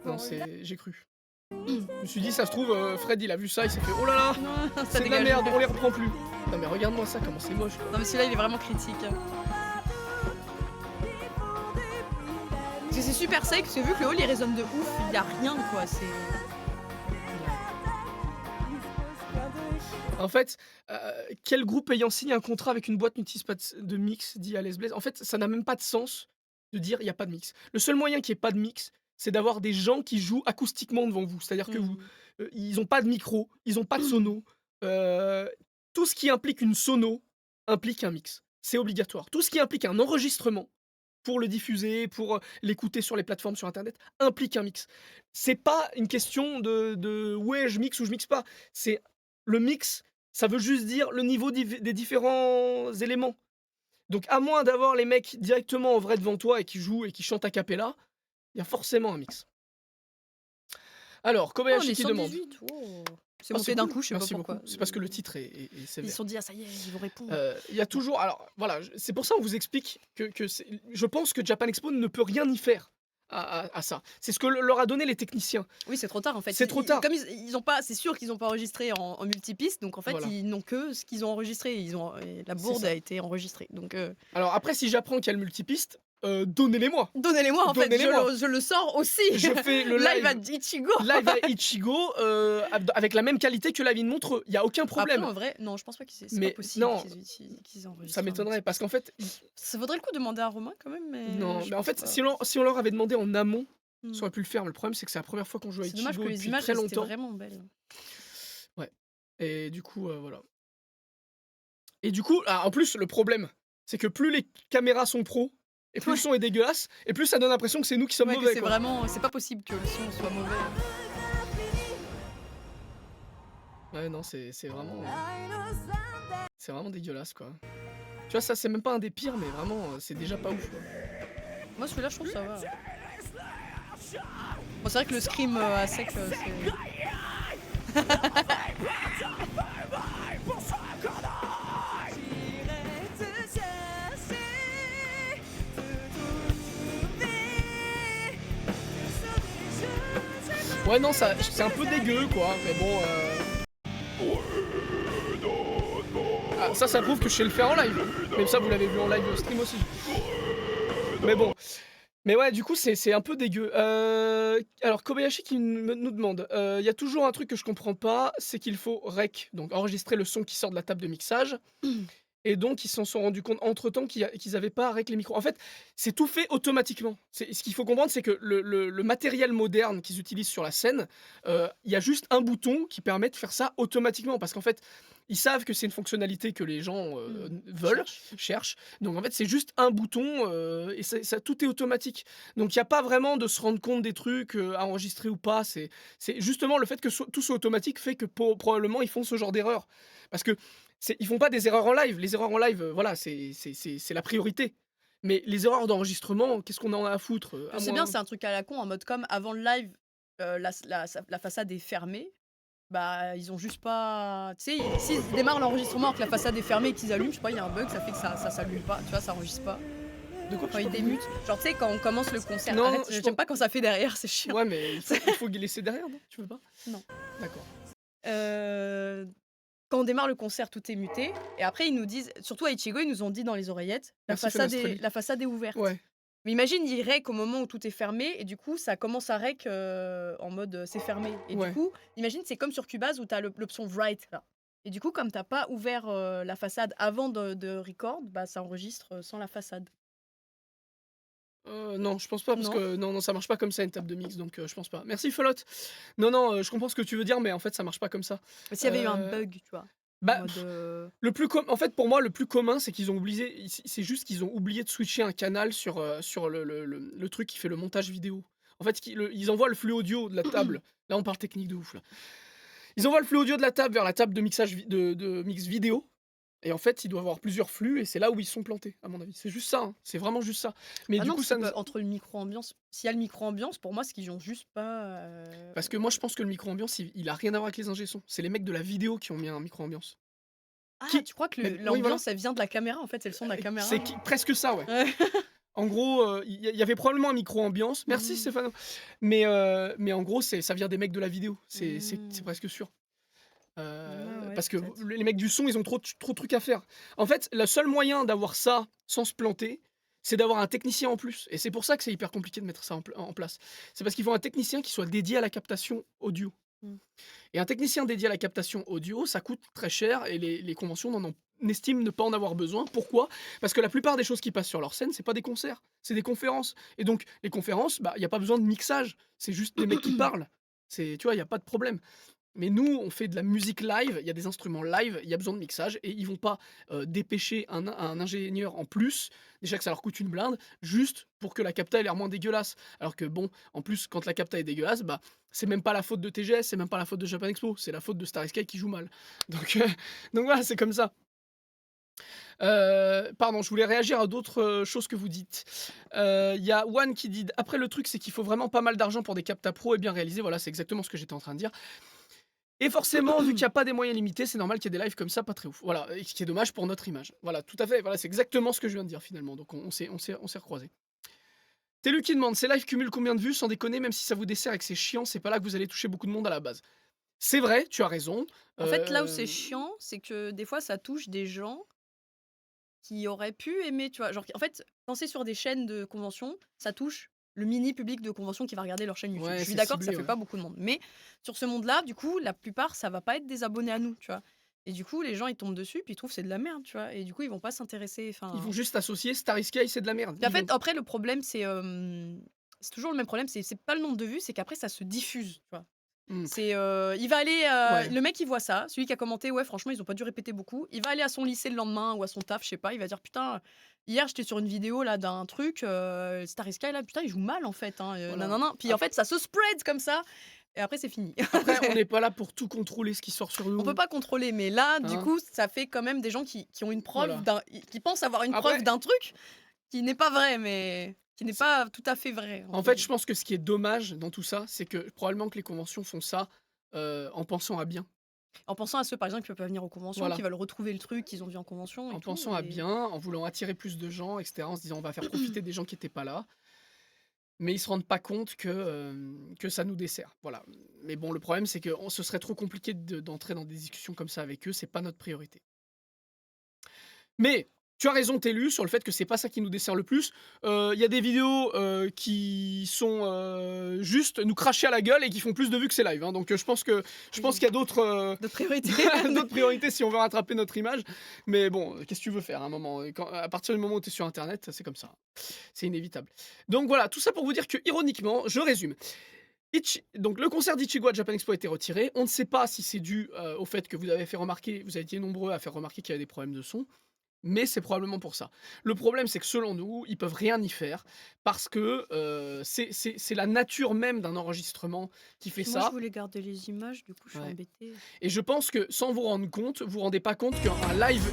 Non, j'ai cru. Je me suis dit, ça se trouve, Fred, il a vu ça, il s'est fait oh là là, Non, ça c'est de la dégage. merde, on les reprend plus. Non mais regarde-moi ça, comment c'est moche, quoi. Non, mais celui-là, il est vraiment critique. Parce que c'est super sec, parce que vu que le hall il résonne de ouf, il y a rien, quoi. C'est. En fait, quel groupe ayant signé un contrat avec une boîte n'utilise pas de mix, dit Alex Blaise. En fait, ça n'a même pas de sens de dire il n'y a pas de mix. Le seul moyen qu'il n'y ait pas de mix, c'est d'avoir des gens qui jouent acoustiquement devant vous. C'est-à-dire que ils n'ont pas de micro, ils n'ont pas de sono. Tout ce qui implique une sono implique un mix. C'est obligatoire. Tout ce qui implique un enregistrement pour le diffuser, pour l'écouter sur les plateformes sur Internet, implique un mix. C'est pas une question de ouais, je mixe ou je mixe pas. C'est le mix, ça veut juste dire le niveau des différents éléments. Donc, à moins d'avoir les mecs directement en vrai devant toi et qui jouent et qui chantent a cappella, il y a forcément un mix. Alors, Oh, on Kobayashi est qui demande. 118. Oh. C'est Ah, monté d'un cool. coup, je sais pas Merci pourquoi. beaucoup. C'est parce que le titre est Ils sévère. se sont dit, ah ça y est, ils vont répondre. Il y a toujours. Alors, voilà, c'est pour ça qu'on vous explique que je pense que Japan Expo ne peut rien y faire à ça. C'est ce que leur a donné les techniciens. Oui, c'est trop tard en fait. C'est trop tard. Comme ils ont pas, c'est sûr qu'ils n'ont pas enregistré en multipiste, donc en fait Voilà. ils n'ont que ce qu'ils ont enregistré. Et la bourde ça. a été enregistrée. Donc Alors, après, si j'apprends qu'il y a le multipiste, donnez-les-moi. donnez-les-moi en fait. Donnez-les-moi. Je le sors aussi. Je fais le live à live. Ichigo. Live à Ichigo avec la même qualité que la vie de Montreux. Il n'y a aucun problème. Après, en vrai, non, je pense pas que c'est Mais pas possible non, qu'ils enregistrent. ça m'étonnerait parce qu'en fait, Ça vaudrait le coup de demander à Romain quand même. Mais non, je mais en pense fait, pas. si on leur avait demandé en amont, Hmm. ça aurait pu le faire. Mais le problème, c'est que c'est la première fois qu'on joue à C'est Ichigo dommage que les depuis images très étaient longtemps. vraiment belles. Ouais. Et du coup, voilà. Et du coup, en plus, le problème, c'est que plus les caméras sont pro, et plus le son est dégueulasse, et plus ça donne l'impression que c'est nous qui sommes Ouais, que mauvais. c'est Quoi. vraiment, c'est pas possible que le son soit mauvais. Ouais, non, c'est vraiment. C'est vraiment dégueulasse, quoi. Tu vois, ça, c'est même pas un des pires, mais vraiment, c'est déjà pas ouf. Quoi. Moi, celui-là, je trouve ça va. Bon, c'est vrai que le scream à sec, c'est. Ouais, non, ça, c'est un peu dégueu, quoi. Mais bon. Ah, ça prouve que je sais le faire en live. Même ça, vous l'avez vu en live stream aussi. Mais bon. Mais ouais, du coup, c'est un peu dégueu. Alors, Kobayashi qui nous demande, il y a toujours un truc que je comprends pas, c'est qu'il faut rec, donc enregistrer le son qui sort de la table de mixage. Et donc, ils s'en sont rendus compte entre-temps qu'ils n'avaient pas à rec les micros. En fait, c'est tout fait automatiquement. Ce qu'il faut comprendre, c'est que le matériel moderne qu'ils utilisent sur la scène, il y a juste un bouton qui permet de faire ça automatiquement. Parce qu'en fait, ils savent que c'est une fonctionnalité que les gens veulent, cherchent. Donc en fait, c'est juste un bouton et ça, tout est automatique. Donc il n'y a pas vraiment de se rendre compte des trucs à enregistrer ou pas. C'est justement le fait que tout soit automatique fait que probablement ils font ce genre d'erreur. Parce que ils font pas des erreurs en live. Les erreurs en live, voilà, c'est la priorité. Mais les erreurs d'enregistrement, qu'est-ce qu'on en a à foutre Je sais bien, c'est un truc à la con, en mode comme avant le live, la façade est fermée. Bah, ils ont juste pas. Tu sais, s'ils démarrent l'enregistrement alors que la façade est fermée et qu'ils allument, je sais pas, il y a un bug, ça fait que ça s'allume pas, tu vois, ça enregistre pas. De quoi Quand ils démutent. Genre, tu sais, quand on commence le concert, Non, arrête, je j'aime pas quand ça fait derrière, c'est chiant. Ouais, mais il faut laisser derrière, non? Tu veux pas? Non. D'accord. Quand on démarre le concert, tout est muté. Et après, ils nous disent, surtout à Ichigo, ils nous ont dit dans les oreillettes, la Merci, façade Fenestrelli. est ouverte. Ouais. Mais imagine, il rec au moment où tout est fermé et du coup, ça commence à rec, en mode, c'est fermé et du Ouais. coup, imagine, c'est comme sur Cubase où tu as l'option write là et du coup, comme tu as pas ouvert, la façade avant de record, bah, ça enregistre, sans la façade. Non, je pense pas parce Non? que non, ça marche pas comme ça une table de mix donc je pense pas. Merci Folotte. Non, non, je comprends ce que tu veux dire mais en fait ça marche pas comme ça. Mais s'il y avait eu un Heu, bug, tu vois? En bah, mode, en fait pour moi le plus commun c'est qu'ils ont oublié c'est juste qu'ils ont oublié de switcher un canal sur le truc qui fait le montage vidéo. En fait, ils envoient le flux audio de la table. Là on parle technique de ouf là. Ils envoient le flux audio de la table vers la table de mixage de mix vidéo et en fait, il doit avoir plusieurs flux et c'est là où ils se sont plantés, à mon avis. C'est juste ça, hein, c'est vraiment juste ça. Mais ah du non, coup, parce que ça nous entre le micro-ambiance s'il y a le micro-ambiance, pour moi, c'est qu'ils ont juste pas, parce que moi, je pense que le micro-ambiance, il a rien à voir avec les ingé son. C'est les mecs de la vidéo qui ont mis un micro-ambiance. ah, Qui tu crois que mais oui, voilà, l'ambiance, elle vient de la caméra, en fait, c'est le son de la caméra? presque ça, ouais. Ouais. En gros, il y avait probablement un micro-ambiance. Merci Mmh. Stéphane. Mais en gros, ça vient des mecs de la vidéo. C'est Mmh. presque sûr. Ouais, ouais, Parce que peut-être. les mecs du son, ils ont trop de trucs à faire. En fait, le seul moyen d'avoir ça sans se planter, c'est d'avoir un technicien en plus. Et c'est pour ça que c'est hyper compliqué de mettre ça en place. C'est parce qu'il faut un technicien qui soit dédié à la captation audio. Mmh. Et un technicien dédié à la captation audio, ça coûte très cher et les conventions n'estiment ne pas en avoir besoin. Pourquoi? Parce que la plupart des choses qui passent sur leur scène, c'est pas des concerts, c'est des conférences. Et donc, les conférences, bah, il y a pas besoin de mixage. C'est juste des mecs qui parlent. Tu vois, il y a pas de problème. Mais nous, on fait de la musique live, il y a des instruments live, il y a besoin de mixage et ils vont pas dépêcher un ingénieur en plus, déjà que ça leur coûte une blinde, juste pour que la capta ait l'air moins dégueulasse. Alors que bon, en plus, quand la capta est dégueulasse, bah c'est même pas la faute de TGS, c'est même pas la faute de Japan Expo, c'est la faute de Star Sky qui joue mal. Donc, donc voilà, c'est comme ça. Pardon, je voulais réagir à d'autres choses que vous dites. Il y a One qui dit après le truc c'est qu'il faut vraiment pas mal d'argent pour des captas pro et bien réalisés. Voilà, c'est exactement ce que j'étais en train de dire. Et forcément, vu qu'il y a pas des moyens limités, c'est normal qu'il y ait des lives comme ça pas très ouf. Voilà, et ce qui est dommage pour notre image. Voilà, tout à fait, voilà, c'est exactement ce que je viens de dire finalement, donc on s'est recroisés. Télu qui demande: «Ces lives cumulent combien de vues? Sans déconner, même si ça vous dessert et que c'est chiant, c'est pas là que vous allez toucher beaucoup de monde à la base». C'est vrai, tu as raison, En fait, là où c'est hem, chiant, c'est que des fois, ça touche des gens qui auraient pu aimer, tu vois? Genre, en fait, quand c'est sur des chaînes de convention, ça touche le mini public de convention qui va regarder leur chaîne YouTube. ouais, Je suis c'est d'accord que ça ciblé, fait ouais. pas beaucoup de monde. Mais sur ce monde-là, du coup, la plupart, ça va pas être des abonnés à nous, tu vois? Et du coup, les gens, ils tombent dessus, puis ils trouvent que c'est de la merde, tu vois? Et du coup, ils vont pas s'intéresser, Ils vont enfin. juste associer Star Sky, c'est de la merde. Puis en fait, après, le problème, c'est toujours le même problème, c'est pas le nombre de vues, c'est qu'après, ça se diffuse, tu vois? Mmh, C'est, il va aller, ouais, le mec il voit ça, celui qui a commenté: «Ouais franchement ils ont pas dû répéter beaucoup». Il va aller à son lycée le lendemain ou à son taf, je sais pas, il va dire: «Putain, hier j'étais sur une vidéo là d'un truc, Star Sky là, putain il joue mal en fait, hein, voilà. nin Puis en Ap fait ça se spread comme ça et après c'est fini. Après, on n'est pas là pour tout contrôler ce qui sort sur On peut nous, pas contrôler, mais là du hein, coup ça fait quand même des gens qui ont une preuve voilà. qui pensent avoir une preuve Après d'un truc qui n'est pas vrai, mais qui n'est pas tout à fait vrai En entre fait, je guillemets. pense que ce qui est dommage dans tout ça, c'est que probablement que les conventions font ça, en pensant à bien. En pensant à ceux par exemple qui peuvent pas venir aux conventions, qui Voilà, veulent retrouver le truc qu'ils ont vu en convention et en tout pensant à et bien, en voulant attirer plus de gens et cetera, en se disant: «On va faire profiter des gens qui étaient pas là». Mais ils se rendent pas compte que ça nous dessert, voilà. Mais bon, le problème, c'est que ce serait trop compliqué d'entrer dans des discussions comme ça avec eux, c'est pas notre priorité. Mais tu as raison, Télu, sur le fait que c'est pas ça qui nous dessert le plus. Il y a des vidéos, qui sont, juste nous cracher à la gueule et qui font plus de vues que ces lives, hein, donc je pense qu'il y a d'autres, de priorité. d'autres priorités si on veut rattraper notre image. Mais bon, qu'est-ce que tu veux faire à un moment? À partir du moment où tu es sur internet, c'est comme ça. C'est inévitable. Donc voilà, tout ça pour vous dire que ironiquement, je résume. Donc le concert d'Ichigo à Japan Expo a été retiré. On ne sait pas si c'est dû, au fait que vous avez été nombreux à faire remarquer qu'il y avait des problèmes de son. Mais c'est probablement pour ça. Le problème, c'est que selon nous, ils peuvent rien y faire parce que c'est la nature même d'un enregistrement qui fait Puis moi, je ça. voulais garder les images, du coup, je suis Ouais. embêtée. Et je pense que sans vous rendre compte, vous vous rendez pas compte un live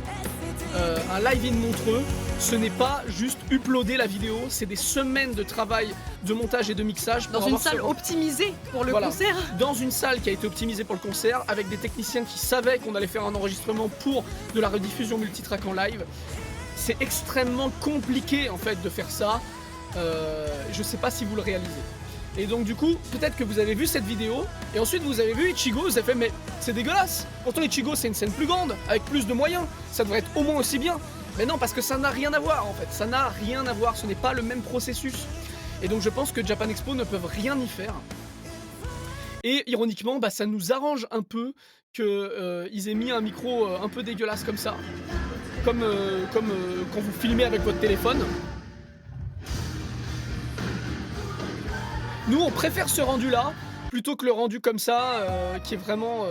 in Montreux, ce n'est pas juste uploader la vidéo, c'est des semaines de travail de montage et de mixage Dans pour une avoir salle optimisée pour le Voilà. concert. Dans une salle qui a été optimisée pour le concert, avec des techniciens qui savaient qu'on allait faire un enregistrement pour de la rediffusion multitrack en live. C'est extrêmement compliqué en fait de faire ça. Je sais pas si vous le réalisez. Et donc du coup, peut-être que vous avez vu cette vidéo, et ensuite vous avez vu Ichigo, vous avez fait mais c'est dégueulasse. Pourtant Ichigo c'est une scène plus grande, avec plus de moyens, ça devrait être au moins aussi bien. Mais non, parce que ça n'a rien à voir en fait, ça n'a rien à voir, ce n'est pas le même processus. Et donc je pense que Japan Expo ne peuvent rien y faire. Et ironiquement, bah, ça nous arrange un peu que ils aient mis un micro un peu dégueulasse comme ça, comme quand vous filmez avec votre téléphone. Nous, on préfère ce rendu-là plutôt que le rendu comme ça, qui est vraiment.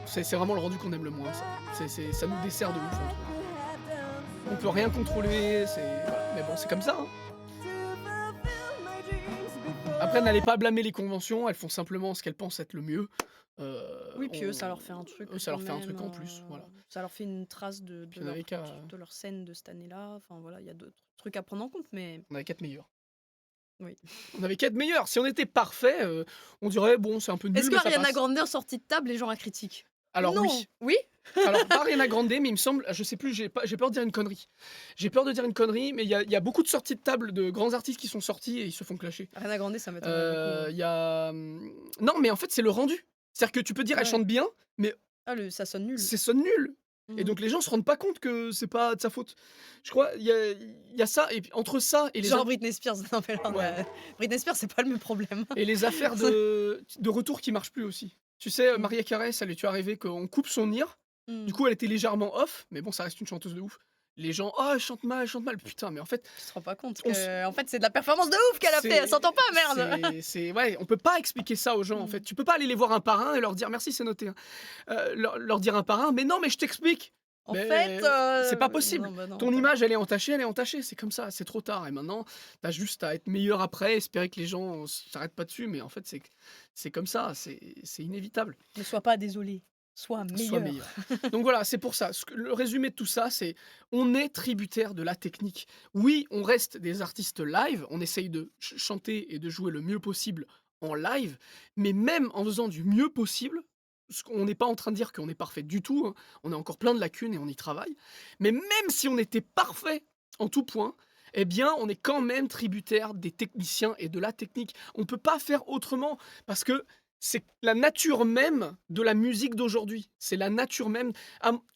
C'est vraiment le rendu qu'on aime le moins. Ça nous dessert de ouf. On trouve. On peut rien contrôler, voilà. Mais bon, c'est comme ça. Hein. Après, n'allez pas blâmer les conventions, elles font simplement ce qu'elles pensent être le mieux. Oui, puis eux, ça leur fait un truc. Eux, ça leur quand fait un truc même, en plus. Voilà. Ça leur fait une trace Puis on avait de leur scène de cette année-là. Enfin voilà, il y a d'autres trucs à prendre en compte, mais on avait 4 meilleurs. oui. On avait 4 meilleurs. Si on était parfait, on dirait bon, c'est un peu nul. Est-ce mais que ça Ariana passe. Grande en sortie de table, les gens la critiquent? Alors Non. oui. Oui. Alors pas Ariana Grande, mais il me semble, je sais plus, j'ai peur de dire une connerie. J'ai peur de dire une connerie, mais il y a beaucoup de sorties de table de grands artistes qui sont sortis et ils se font clasher. Ariana Grande, ça m'étonne beaucoup. Il y a non, mais en fait c'est le rendu. C'est-à-dire que tu peux dire elle Ouais. chante bien, mais Ah, ça sonne nul. c'est sonne nul. Et Mhm. donc les gens se rendent pas compte que c'est pas de sa faute. Je crois il y a ça et puis entre ça et les Genre Britney Spears. Non, mais là, Ouais. Britney Spears, c'est pas le même problème. et les affaires de retour qui marchent plus aussi. Tu sais, Mm. Maria Carey, ça lui est arrivé qu'on coupe son ear. Mm. Du coup, elle était légèrement off, mais bon, ça reste une chanteuse de ouf. Les gens, oh, elle chante mal, elle chante mal. Putain, mais en fait, Tu te rends pas compte On que, en fait, c'est de la performance de ouf qu'elle a c'est- fait. Elle s'entend pas, merde. ouais, on peut pas expliquer ça aux gens en Mm. fait. Tu peux pas aller les voir un par un et leur dire merci, c'est noté. Hein. Leur dire un par un, mais non, mais je t'explique. En Mais fait, c'est pas possible. non, bah non, Ton bah. image, elle est entachée, c'est comme ça, c'est trop tard. Et maintenant, t'as juste à être meilleur après, espérer que les gens s'arrêtent pas dessus, mais en fait, c'est comme ça, c'est inévitable. Ne sois pas désolé. Sois meilleur. Soit meilleur. Donc voilà, c'est pour ça. Le résumé de tout ça, c'est on est tributaire de la technique. Oui, on reste des artistes live, on essaye de chanter et de jouer le mieux possible en live, mais même en faisant du mieux possible, on n'est pas en train de dire qu'on est parfait du tout, hein, on a encore plein de lacunes et on y travaille, mais même si on était parfait en tout point, eh bien, on est quand même tributaire des techniciens et de la technique. On ne peut pas faire autrement, parce que c'est la nature même de la musique d'aujourd'hui. C'est la nature même.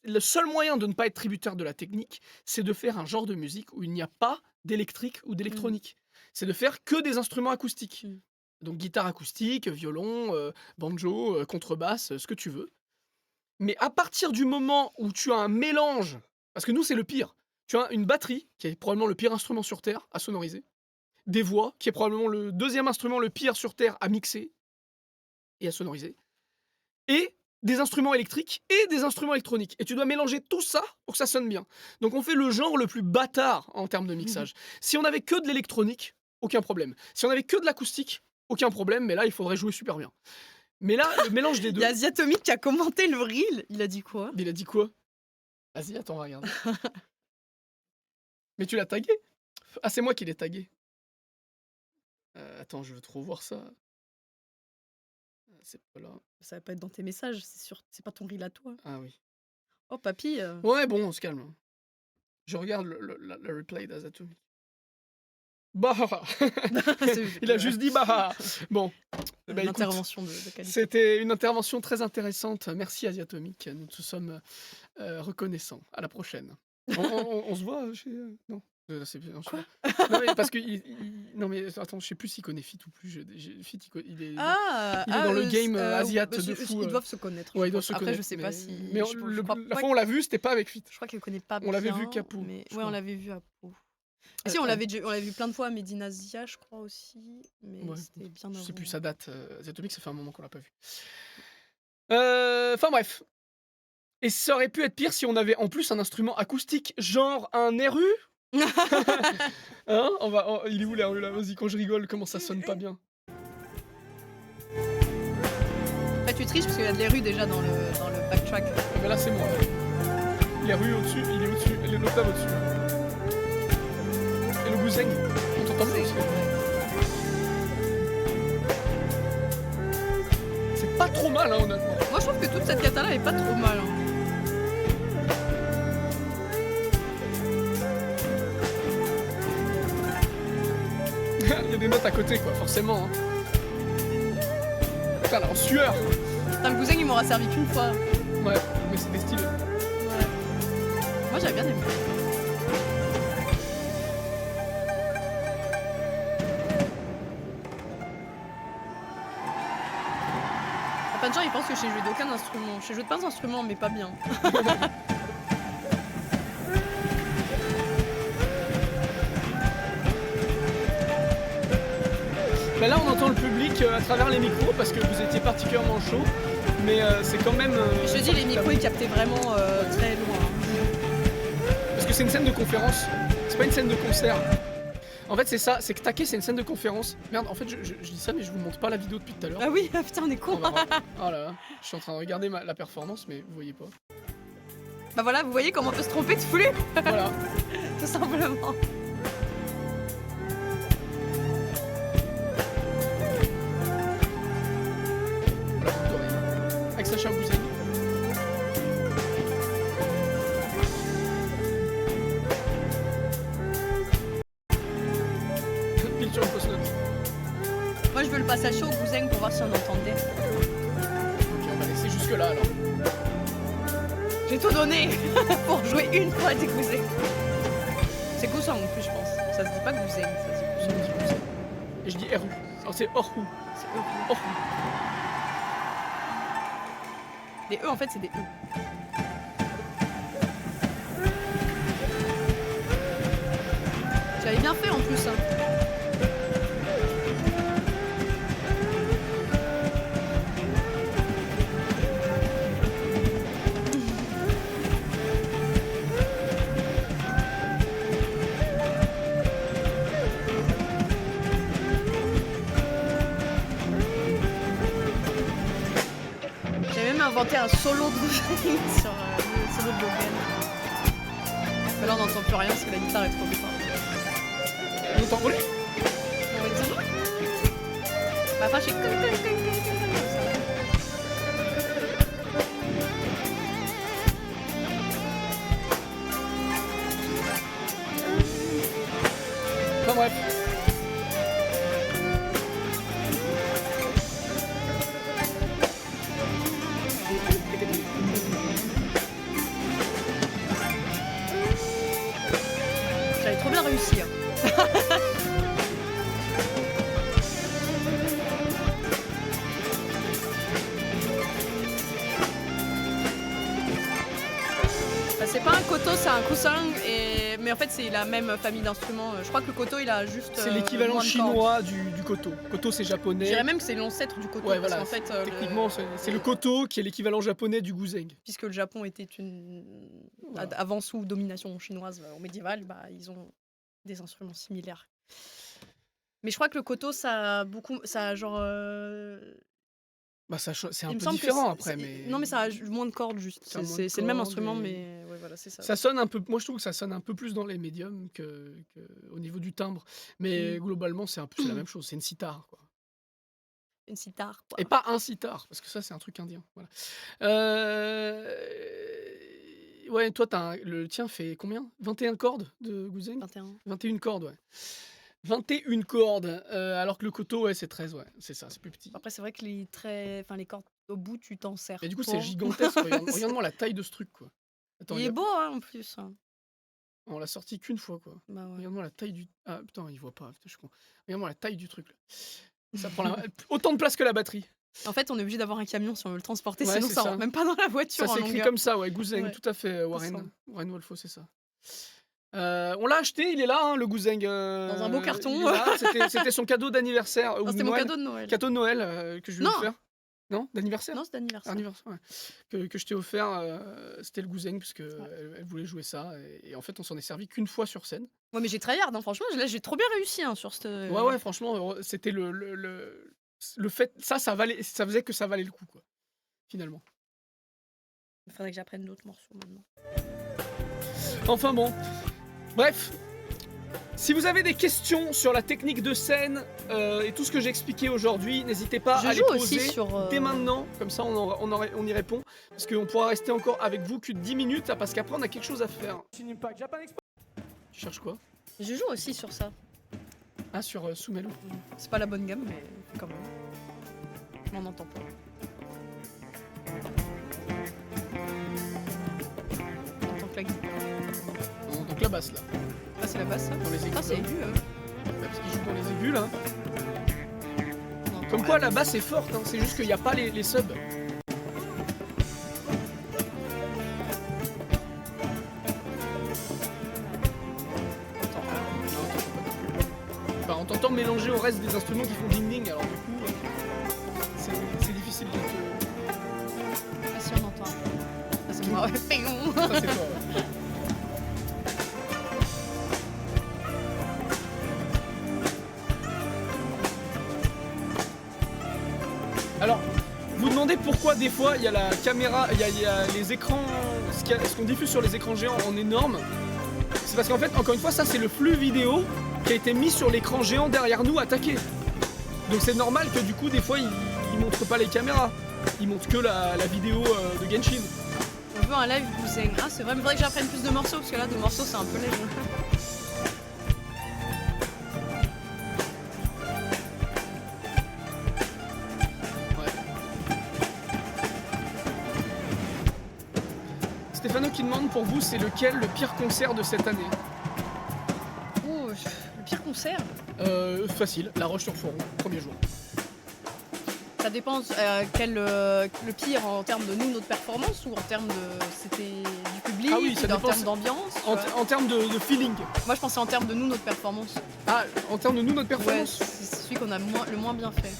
Le seul moyen de ne pas être tributaire de la technique, c'est de faire un genre de musique où il n'y a pas d'électrique ou d'électronique. C'est de faire que des instruments acoustiques. Mm. Donc guitare acoustique, violon, banjo, contrebasse, ce que tu veux. Mais à partir du moment où tu as un mélange, parce que nous c'est le pire, tu as une batterie, qui est probablement le pire instrument sur Terre à sonoriser, des voix, qui est probablement le deuxième instrument le pire sur Terre à mixer, et à sonoriser, et des instruments électriques et des instruments électroniques. Et tu dois mélanger tout ça pour que ça sonne bien. Donc on fait le genre le plus bâtard en termes de mixage. Si on avait que de l'électronique, aucun problème. Si on avait que de l'acoustique, aucun problème, mais là il faudrait jouer super bien. Mais là, le mélange des Il deux... y a Ziatomic qui a commenté le reel. Il a dit quoi? Il a dit quoi? Vas-y, attends, on va regarder. Mais tu l'as tagué? Ah, c'est moi qui l'ai tagué. Attends, je veux trop voir ça. C'est pas là. Ça va pas être dans tes messages, c'est sûr. C'est pas ton reel à toi. Ah oui. Oh, papy. Ouais, bon, on se calme. Hein. Je regarde le replay d'Azatomic. Bah il a juste dit bah bon. Bah, Une écoute, intervention de qualité. c'était une intervention très intéressante. Merci Asiatomic. Nous te sommes reconnaissants. À la prochaine. On se voit chez... Non. Quoi? Non mais parce que non mais attends, je sais plus s'il connaît Fit ou plus. Fit, il est dans le game Asiat de fou. Ils doivent se connaître. Ouais, je ils doivent pense. se Après, connaître. je sais pas si. Mais je crois la pas fois on l'a vu, c'était pas avec Fit. Je crois qu'elle connaît pas On l'avait bien, vu qu'à Pau, mais je ouais, on crois. l'avait vu à Pau. Ah si, on l'avait vu plein de fois à Medina Zia, je crois aussi. Mais Ouais, c'était bien je avant. sais plus, ça date. Asiatomic, ça fait un moment qu'on l'a pas vu. Enfin bref. Et ça aurait pu être pire si on avait en plus un instrument acoustique, genre un RU. Hein, il est où là, vas-y, quand je rigole, comment ça sonne pas bien. Après, tu triches parce qu'il y a de l'ERU déjà dans le backtrack. Ah, mais là c'est moi. Les rues au-dessus, il est au-dessus, il est l'octave au-dessus. Et le bouzeng, on t'entend bien aussi. C'est pas trop mal, hein, honnêtement. Moi, je trouve que toute cette cata-là est pas trop mal. Hein. Il y a des notes à côté, quoi, forcément. Hein. Putain, là, en sueur. Putain, le cousin, il m'aura servi qu'une fois. Ouais, mais c'était stylé. Ouais. Moi j'avais bien aimé. Plein de gens ils pensent que j'ai joué d'aucun instrument. J'ai joué de plein d'instruments mais pas bien. Bah là on entend le public à travers les micros parce que vous étiez particulièrement chaud. Mais c'est quand même... Je te dis les micros ils captaient vraiment très loin. Parce que c'est une scène de conférence, c'est pas une scène de concert. En fait c'est ça, c'est que Take c'est une scène de conférence. Merde, en fait je dis ça mais je vous montre pas la vidéo depuis tout à l'heure. Ah oui, ah putain on est con. Oh là là, je suis en train de regarder la performance mais vous voyez pas. Bah voilà, vous voyez comment on peut se tromper de flux. Voilà. Tout simplement. Avec Sacha Gouzeng. Pile sur le post-note. Moi je veux le passage au Gouzeng pour voir si on entendait. Ok, on va laisser jusque là alors. J'ai tout donné pour jouer une fois des Gouzeng. C'est Gouzeng en plus je pense. Ça se dit pas Gouzeng, ça se dit Gouzeng. Et je dis RU. Alors c'est Orhu. C'est eux. Orhu. Les E en fait c'est des E. J'avais bien fait en plus. Hein. J'ai même inventé un solo de sur le solo de Logan. Mais là on n'entend plus rien parce que la guitare est trop forte. On entend voler. On va dire. Bah enfin j'ai comme ça. Enfin bref. J'avais trop bien réussi. Hein. Bah, c'est pas un koto, c'est un kusang, mais en fait c'est la même famille d'instruments. Je crois que le koto il a juste. C'est l'équivalent moins de chinois du koto. Koto c'est Je japonais. dirais même que c'est l'ancêtre du koto. Ouais, parce voilà. qu'en fait, Techniquement, c'est le koto qui est l'équivalent japonais du gouzeng. puisque le Japon était une. Voilà. Avant sous domination chinoise au médiéval, bah, ils ont des instruments similaires. Mais je crois que le koto ça a beaucoup. Ça a genre. Bah c'est un Il me peu semble que différent c'est- après, mais... Non mais ça a moins de cordes juste. Ça a moins de C'est le même cordes instrument et- mais ouais voilà c'est ça. Ça sonne un peu... Moi je trouve que ça sonne un peu plus dans les médiums que au niveau du timbre. Mais globalement c'est la même chose, c'est une sitar quoi. Une sitar quoi. Et pas un sitar, parce que ça c'est un truc indien. Voilà. Ouais, toi le tien fait combien? 21 cordes de gouzeng? 21. 21 cordes, ouais. 21 cordes, alors que le koto, ouais, c'est 13, ouais, c'est ça, c'est plus petit. Après c'est vrai que les traits, enfin les cordes au bout tu t'en sers. Mais du coup, pas. c'est gigantesque, regarde-moi la taille de ce truc, quoi. Attends, Il est beau hein, en plus. Hein. on l'a sorti qu'une fois, quoi. Bah ouais. Regarde-moi la taille du... Ah, putain, il voit pas, putain, je suis con. Regarde-moi la taille du truc, là. Ça prend autant de place que la batterie. En fait, on est obligé d'avoir un camion si on veut le transporter, Ouais, sinon c'est ça ça. rentre même pas dans la voiture Ça en s'écrit longueur. comme ça, ouais, gouzeng, Ouais. tout à fait, Ça. Warren Wolfo, c'est ça. On l'a acheté, il est là, hein, le gouzeng. Dans un beau carton. il est là. C'était son cadeau d'anniversaire. Non, ou c'était mon Noël. cadeau de Noël. Cadeau de Noël que je lui ai Non. offert. Non, d'anniversaire. Non, c'est d'anniversaire. Anniversaire, ouais. Que je t'ai offert, c'était le gouzeng, parce qu'elle voulait jouer ça. Et en fait, on s'en est servi qu'une fois sur scène. Ouais, mais j'ai tryhard, hein, franchement, là j'ai trop bien réussi hein, sur cette. Ouais, franchement, c'était le fait. Ça faisait que ça valait le coup, quoi. Finalement. Il faudrait que j'apprenne d'autres morceaux maintenant. Enfin bon. Bref. Si vous avez des questions sur la technique de scène et tout ce que j'ai expliqué aujourd'hui, n'hésitez pas à les Je joue poser aussi sur. dès maintenant, comme ça on y répond. Parce qu'on pourra rester encore avec vous que 10 minutes, là, parce qu'après on a quelque chose à faire. Tu cherches quoi? Je joue aussi sur ça. Ah, sur Soumelo. C'est pas la bonne gamme, mais quand même. Je m'en entends pas. On entend que la guitare. la basse là, Ah, c'est la basse, ça? dans les aigus. Ah, c'est Bah aigu, ouais, parce qu'il joue dans les aigus là. on entend Comme rien. quoi la basse est forte, hein, c'est juste qu'il n'y a pas les subs. On entend rien. Non, on t'entend pas non plus. Enfin, on t'entend mélanger au reste des instruments qui font ding ding, alors du coup, c'est difficile de te. Ah si, on entend un peu. Ah, c'est moi, ouais. Ça, c'est toi, ouais. Alors, vous demandez pourquoi des fois il y a la caméra, il y a les écrans, ce qu'on diffuse sur les écrans géants en énorme. C'est parce qu'en fait, encore une fois, ça c'est le flux vidéo qui a été mis sur l'écran géant derrière nous attaqué. Donc c'est normal que du coup, des fois, ils montrent pas les caméras. Ils montrent que la vidéo de Genshin. On veut un live Gouzeng. Ah, c'est vrai, mais faudrait que j'apprenne plus de morceaux, parce que là, des morceaux, c'est un peu léger. Ouais. Stéphano qui demande pour vous, c'est lequel le pire concert de cette année? Oh, le pire concert. Facile, La Roche-sur-Foron, premier jour. Ça dépend le pire en termes de nous, notre performance, ou en termes de. C'était du public, Ah oui, ça ou en dépend, termes d'ambiance. tu vois. En termes de feeling. Moi, je pensais en termes de nous, notre performance. Ah, en termes de nous, notre Ouais, performance. c'est celui qu'on a le moins bien fait.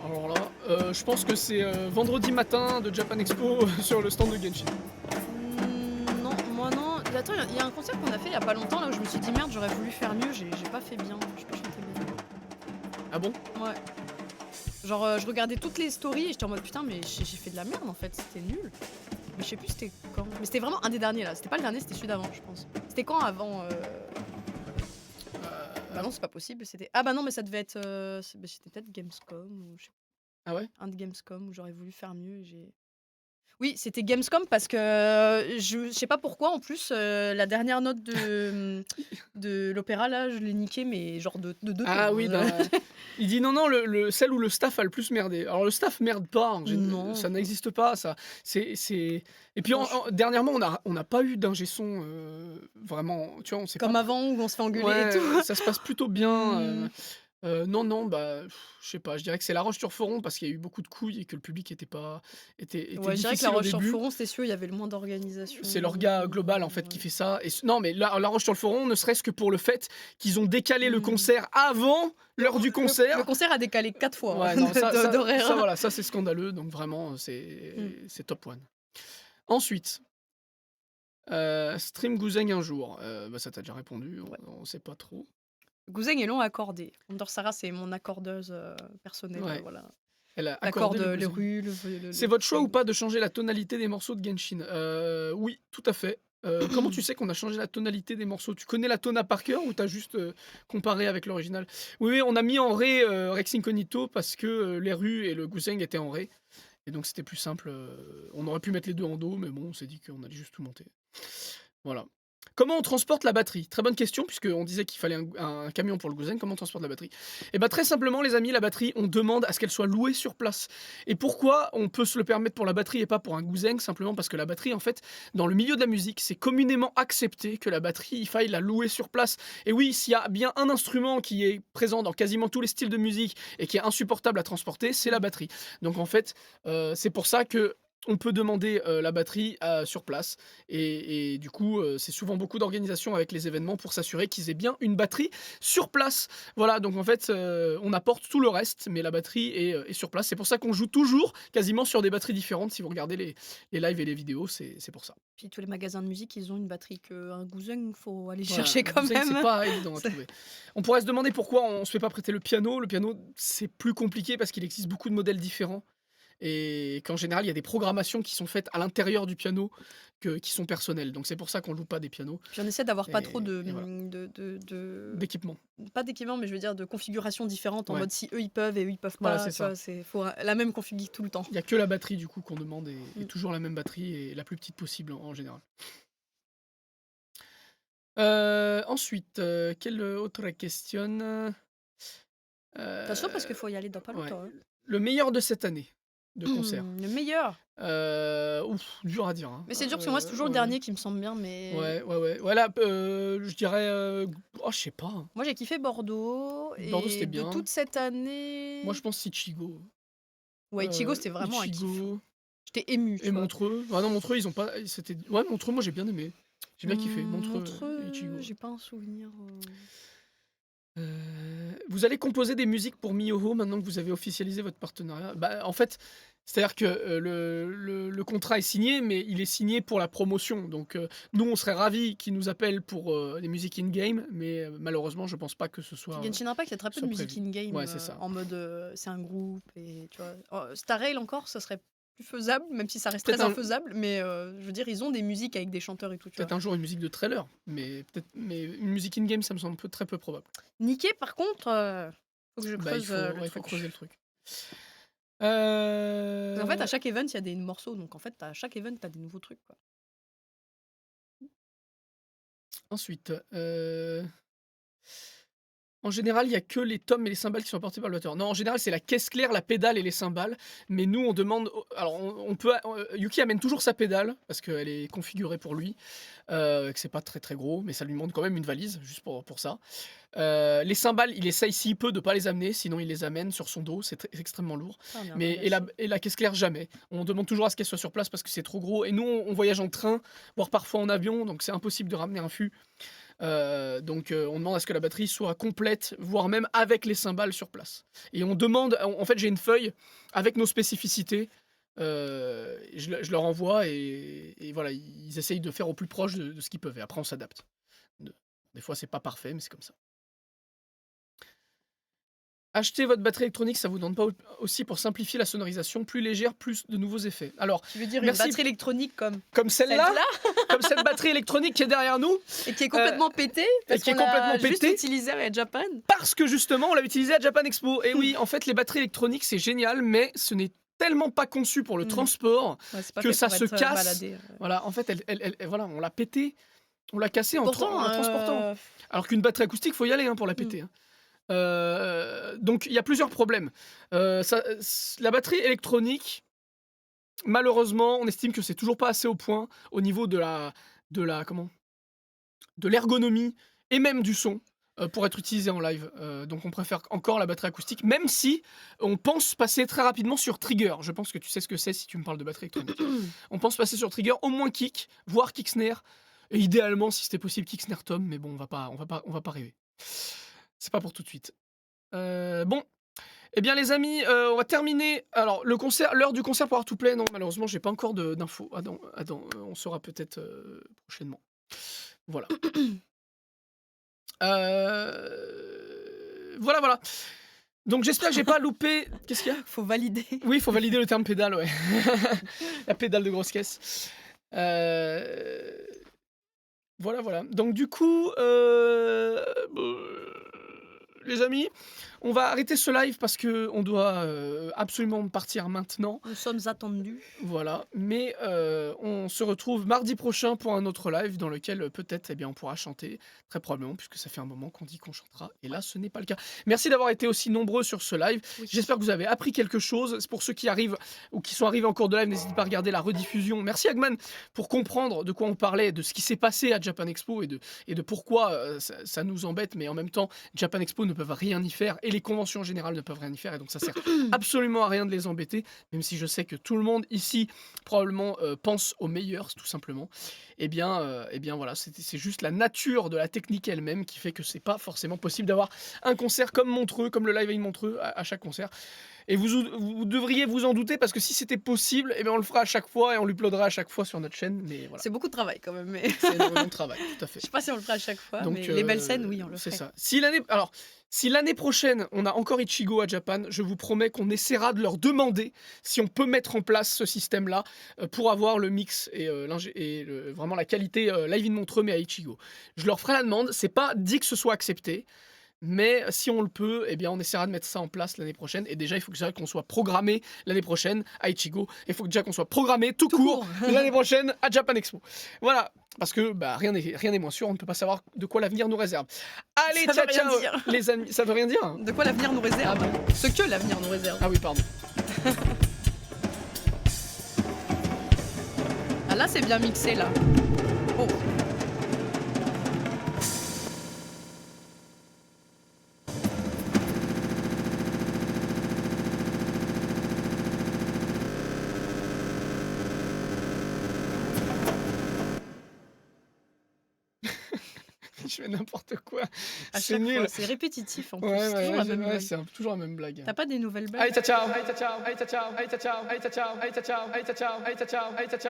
Alors là, je pense que c'est vendredi matin de Japan Expo sur le stand de Genshin. Non, moi non. Attends, il y a un concert qu'on a fait il y a pas longtemps là où je me suis dit merde, j'aurais voulu faire mieux, j'ai pas fait bien, j'ai pas chanté bien. Ah bon? Ouais. Genre, je regardais toutes les stories et j'étais en mode putain, mais j'ai fait de la merde en fait, c'était nul. Mais je sais plus c'était quand. Mais c'était vraiment un des derniers là, c'était pas le dernier, c'était celui d'avant, je pense. C'était quand avant Bah non, c'est pas possible, c'était. Ah bah non, mais ça devait être. C'était peut-être Gamescom ou je sais Ah ouais? pas, un de Gamescom où j'aurais voulu faire mieux et j'ai. Oui, c'était Gamescom parce que je sais pas pourquoi en plus la dernière note de l'opéra là, je l'ai niqué mais genre de 2 Ah tours. oui, il dit non, non, celle où le staff a le plus merdé. Alors le staff merde pas, Non. ça n'existe pas, ça. Et puis Non, dernièrement, on n'a pas eu d'ingé son vraiment, tu vois, on sait comme pas. avant où on se fait engueuler et Ouais, tout. ça se passe plutôt bien. Mmh. Non, non, bah, je sais pas, je dirais que c'est La Roche-sur-Foron parce qu'il y a eu beaucoup de couilles et que le public était Ouais, je dirais que difficile La au début. Roche-sur-Foron, c'était celui où il y avait le moins d'organisation. C'est l'orga global en fait qui Ouais. fait ça. Et non, mais La Roche-sur-le-Foron, ne serait-ce que pour le fait qu'ils ont décalé le Mmh. concert avant l'heure du concert. Le concert a décalé 4 fois Ouais, hein, non, d'horaire. ça, voilà, ça c'est scandaleux, donc vraiment c'est top one. Ensuite, stream Gouzeng un jour. Bah, ça t'a déjà répondu, Ouais. on sait pas trop. Gouzeng est long à accorder. Andor Sarah, c'est mon accordeuse personnelle. Ouais. Voilà. Elle a Accorde accordé le les Gouzeng. rues, C'est votre choix ou pas de changer la tonalité des morceaux de Genshin? Oui, tout à fait. Comment tu sais qu'on a changé la tonalité des morceaux? Tu connais la tona par cœur ou t'as juste comparé avec l'original? Oui, oui, on a mis en ré Rex Incognito parce que les rues et le Gouzeng étaient en ré. Et donc c'était plus simple. On aurait pu mettre les deux en do, mais bon, on s'est dit qu'on allait juste tout monter. Voilà. Comment on transporte la batterie? Très bonne question, puisqu'on disait qu'il fallait un camion pour le Gouzeng. Comment on transporte la batterie? Et bien très simplement, les amis, la batterie, on demande à ce qu'elle soit louée sur place. Et pourquoi on peut se le permettre pour la batterie et pas pour un Gouzeng? Simplement parce que la batterie, en fait, dans le milieu de la musique, c'est communément accepté que la batterie, il faille la louer sur place. Et oui, s'il y a bien un instrument qui est présent dans quasiment tous les styles de musique et qui est insupportable à transporter, c'est la batterie. Donc en fait, c'est pour ça que on peut demander la batterie sur place et du coup c'est souvent beaucoup d'organisation avec les événements pour s'assurer qu'ils aient bien une batterie sur place. Voilà, donc en fait on apporte tout le reste mais la batterie est sur place. C'est pour ça qu'on joue toujours quasiment sur des batteries différentes. Si vous regardez les lives et les vidéos, c'est pour ça. Puis tous les magasins de musique, ils ont une batterie qu'un Gouzeng, faut aller Voilà, chercher le quand Gouzeng, même. c'est pas évident à trouver. On pourrait se demander pourquoi on se fait pas prêter le piano. Le piano, c'est plus compliqué parce qu'il existe beaucoup de modèles différents et qu'en général, il y a des programmations qui sont faites à l'intérieur du piano qui sont personnelles. Donc c'est pour ça qu'on loue pas des pianos Puis on essaie d'avoir pas trop et voilà. D'équipement. pas d'équipement, mais je veux dire de configurations différentes en Ouais. mode si eux ils peuvent et eux ils peuvent Voilà, pas. c'est Tu ça. vois, faut la même config tout le temps. Il y a que la batterie du coup qu'on demande et Mm. toujours la même batterie et la plus petite possible en général. Ensuite, quelle autre question? Attention parce qu'il faut y aller dans pas Ouais. longtemps. Hein. Le meilleur de cette année. de concert. Le meilleur. Dur à dire, hein. Mais c'est dur parce que moi, c'est toujours le Ouais. dernier qui me semble bien, mais Ouais, là, je dirais, je sais pas, hein. moi, j'ai kiffé Bordeaux Bordeaux, et c'était de bien. toute cette année Moi, je pense Ichigo. ouais, Ichigo, c'était vraiment un kiff. Ichigo J'étais émue, et tu vois? Montreux. Ah non, Montreux, ils ont pas c'était ouais, Montreux, moi, j'ai bien aimé. J'ai bien kiffé, Montreux et Montreux, Ichigo. j'ai pas un souvenir, Vous allez composer des musiques pour Miyoho maintenant que vous avez officialisé votre partenariat? Bah, en fait, c'est-à-dire que, le contrat est signé, mais il est signé pour la promotion. Donc, nous, on serait ravis qu'ils nous appellent pour, les musiques in game, mais, malheureusement, je pense pas que ce soit, Genshin Impact, il y a très peu de soit musique prévu. in-game, Ouais, c'est ça. en mode, c'est un groupe et tu vois? Star Rail encore, ça serait plus faisable, même si ça reste Peut-être très un infaisable, mais je veux dire, ils ont des musiques avec des chanteurs et tout, tu vois? peut-être un jour une musique de trailer, mais une musique in game, ça me semble très peu probable. Niquer, par contre, faut que je Bah, il creuse, faut le ouais, il faut truc. creuser le truc. Parce qu'en fait, à Heu, chaque event, il y a des morceaux, donc en fait, à chaque event, tu as des nouveaux trucs, quoi. ensuite, en général, il y a que les tomes et les cymbales qui sont apportés par le batteur. Non, en général, c'est la caisse claire, la pédale et les cymbales. Mais nous, on demande. Alors, on peut. Yuki amène toujours sa pédale parce qu'elle est configurée pour lui. Que c'est pas très très gros, mais ça lui demande quand même une valise juste pour ça. Les cymbales, il essaye s'il peut de pas les amener, sinon il les amène sur son dos. C'est extrêmement lourd. Ah, on est un Mais peu et la caisse claire jamais. On demande toujours à ce qu'elle soit sur place parce que c'est trop gros. Et nous, on voyage en train, voire parfois en avion, donc c'est impossible de ramener un fût. Donc on demande à ce que la batterie soit complète, voire même avec les cymbales sur place. Et on demande, en fait j'ai une feuille avec nos spécificités, je leur envoie et voilà, ils essayent de faire au plus proche de ce qu'ils peuvent et après on s'adapte. Des fois c'est pas parfait mais c'est comme ça. Acheter votre batterie électronique, ça vous demande pas aussi pour simplifier la sonorisation, plus légère, plus de nouveaux effets? Alors, Tu veux dire une merci batterie électronique comme celle-là, celle-là comme cette batterie électronique qui est derrière nous, et qui est complètement pétée parce qui est qu'on l'a complètement juste pétée. utilisée à Japan? parce que justement, on l'a utilisé à Japan Expo. Et oui, en fait, les batteries électroniques, c'est génial, mais ce n'est tellement pas conçu pour le transport Ouais, c'est pas que fait ça pour se être, casse. baladé, Voilà, en fait, voilà, on l'a pété, on l'a cassé en Pourtant, la transportant. Alors qu'une batterie acoustique, faut y aller hein, pour la péter. Hein. Donc, il y a plusieurs problèmes. La batterie électronique, malheureusement, on estime que c'est toujours pas assez au point au niveau de l'ergonomie et même du son pour être utilisé en live. Donc on préfère encore la batterie acoustique, même si on pense passer très rapidement sur Trigger. Je pense que tu sais ce que c'est si tu me parles de batterie électronique. On pense passer sur Trigger, au moins kick, voire kick snare, et idéalement si c'était possible kick snare tom, mais bon on va pas rêver. C'est pas pour tout de suite. Bon, eh bien les amis, on va terminer. Alors le concert, l'heure du concert pour Art to Play, non malheureusement j'ai pas encore d'infos. Attends, on saura peut-être prochainement. Voilà. Voilà. Donc j'espère que j'ai pas loupé. Qu'est-ce qu'il y a? Faut valider. Oui, il faut valider le terme pédale, ouais. La pédale de grosse caisse. Voilà. Donc du coup, les amis, on va arrêter ce live parce que on doit absolument partir maintenant. Nous sommes attendus. Voilà, mais on se retrouve mardi prochain pour un autre live dans lequel peut-être eh bien, on pourra chanter, très probablement, puisque ça fait un moment qu'on dit qu'on chantera, et là ce n'est pas le cas. Merci d'avoir été aussi nombreux sur ce live, Oui. j'espère que vous avez appris quelque chose. Pour ceux qui arrivent ou qui sont arrivés en cours de live, n'hésitez pas à regarder la rediffusion. Merci Hagman pour comprendre de quoi on parlait, de ce qui s'est passé à Japan Expo et de pourquoi ça nous embête, mais en même temps, Japan Expo ne peuvent rien y faire, et les conventions générales ne peuvent rien y faire, et donc ça sert absolument à rien de les embêter, même si je sais que tout le monde ici probablement pense au meilleur tout simplement. Eh bien voilà, c'est juste la nature de la technique elle-même qui fait que c'est pas forcément possible d'avoir un concert comme Montreux, comme le Live Aid Montreux à chaque concert. Et vous devriez vous en douter parce que si c'était possible, eh bien on le fera à chaque fois et on l'uploadera à chaque fois sur notre chaîne. Mais voilà, C'est beaucoup de travail quand même, mais c'est énormément de travail, tout à fait. je sais pas si on le fera à chaque fois, Donc, mais les belles scènes, oui, on le c'est ferait. ça. Si l'année prochaine, on a encore Ichigo à Japan, je vous promets qu'on essaiera de leur demander si on peut mettre en place ce système-là pour avoir le mix et, vraiment la qualité live in Montreux, mais à Ichigo. Je leur ferai la demande. C'est pas dit que ce soit accepté. Mais si on le peut, eh bien on essaiera de mettre ça en place l'année prochaine. Et déjà, il faut qu'on soit programmé l'année prochaine à Ichigo. Il faut déjà qu'on soit programmé tout court l'année prochaine à Japan Expo. Voilà, parce que rien n'est moins sûr. On ne peut pas savoir de quoi l'avenir nous réserve. Allez, Ça veut rien ciao, dire. les amis. Ça veut rien dire. De quoi l'avenir nous réserve? Ce que l'avenir nous réserve. Ah oui, pardon. là, c'est bien mixé, là. Oh. Je fais n'importe quoi. À C'est chaque nul. fois, c'est répétitif en plus. Ouais, C'est toujours la même ouais, blague. c'est toujours la même blague. T'as pas des nouvelles Allez, blagues? ciao, ciao. Allez, ciao, ciao. Allez, ciao, ciao. Allez, ciao, ciao. Allez, ciao, ciao. Allez, ciao, ciao. Allez, ciao, ciao. Allez, ciao, ciao.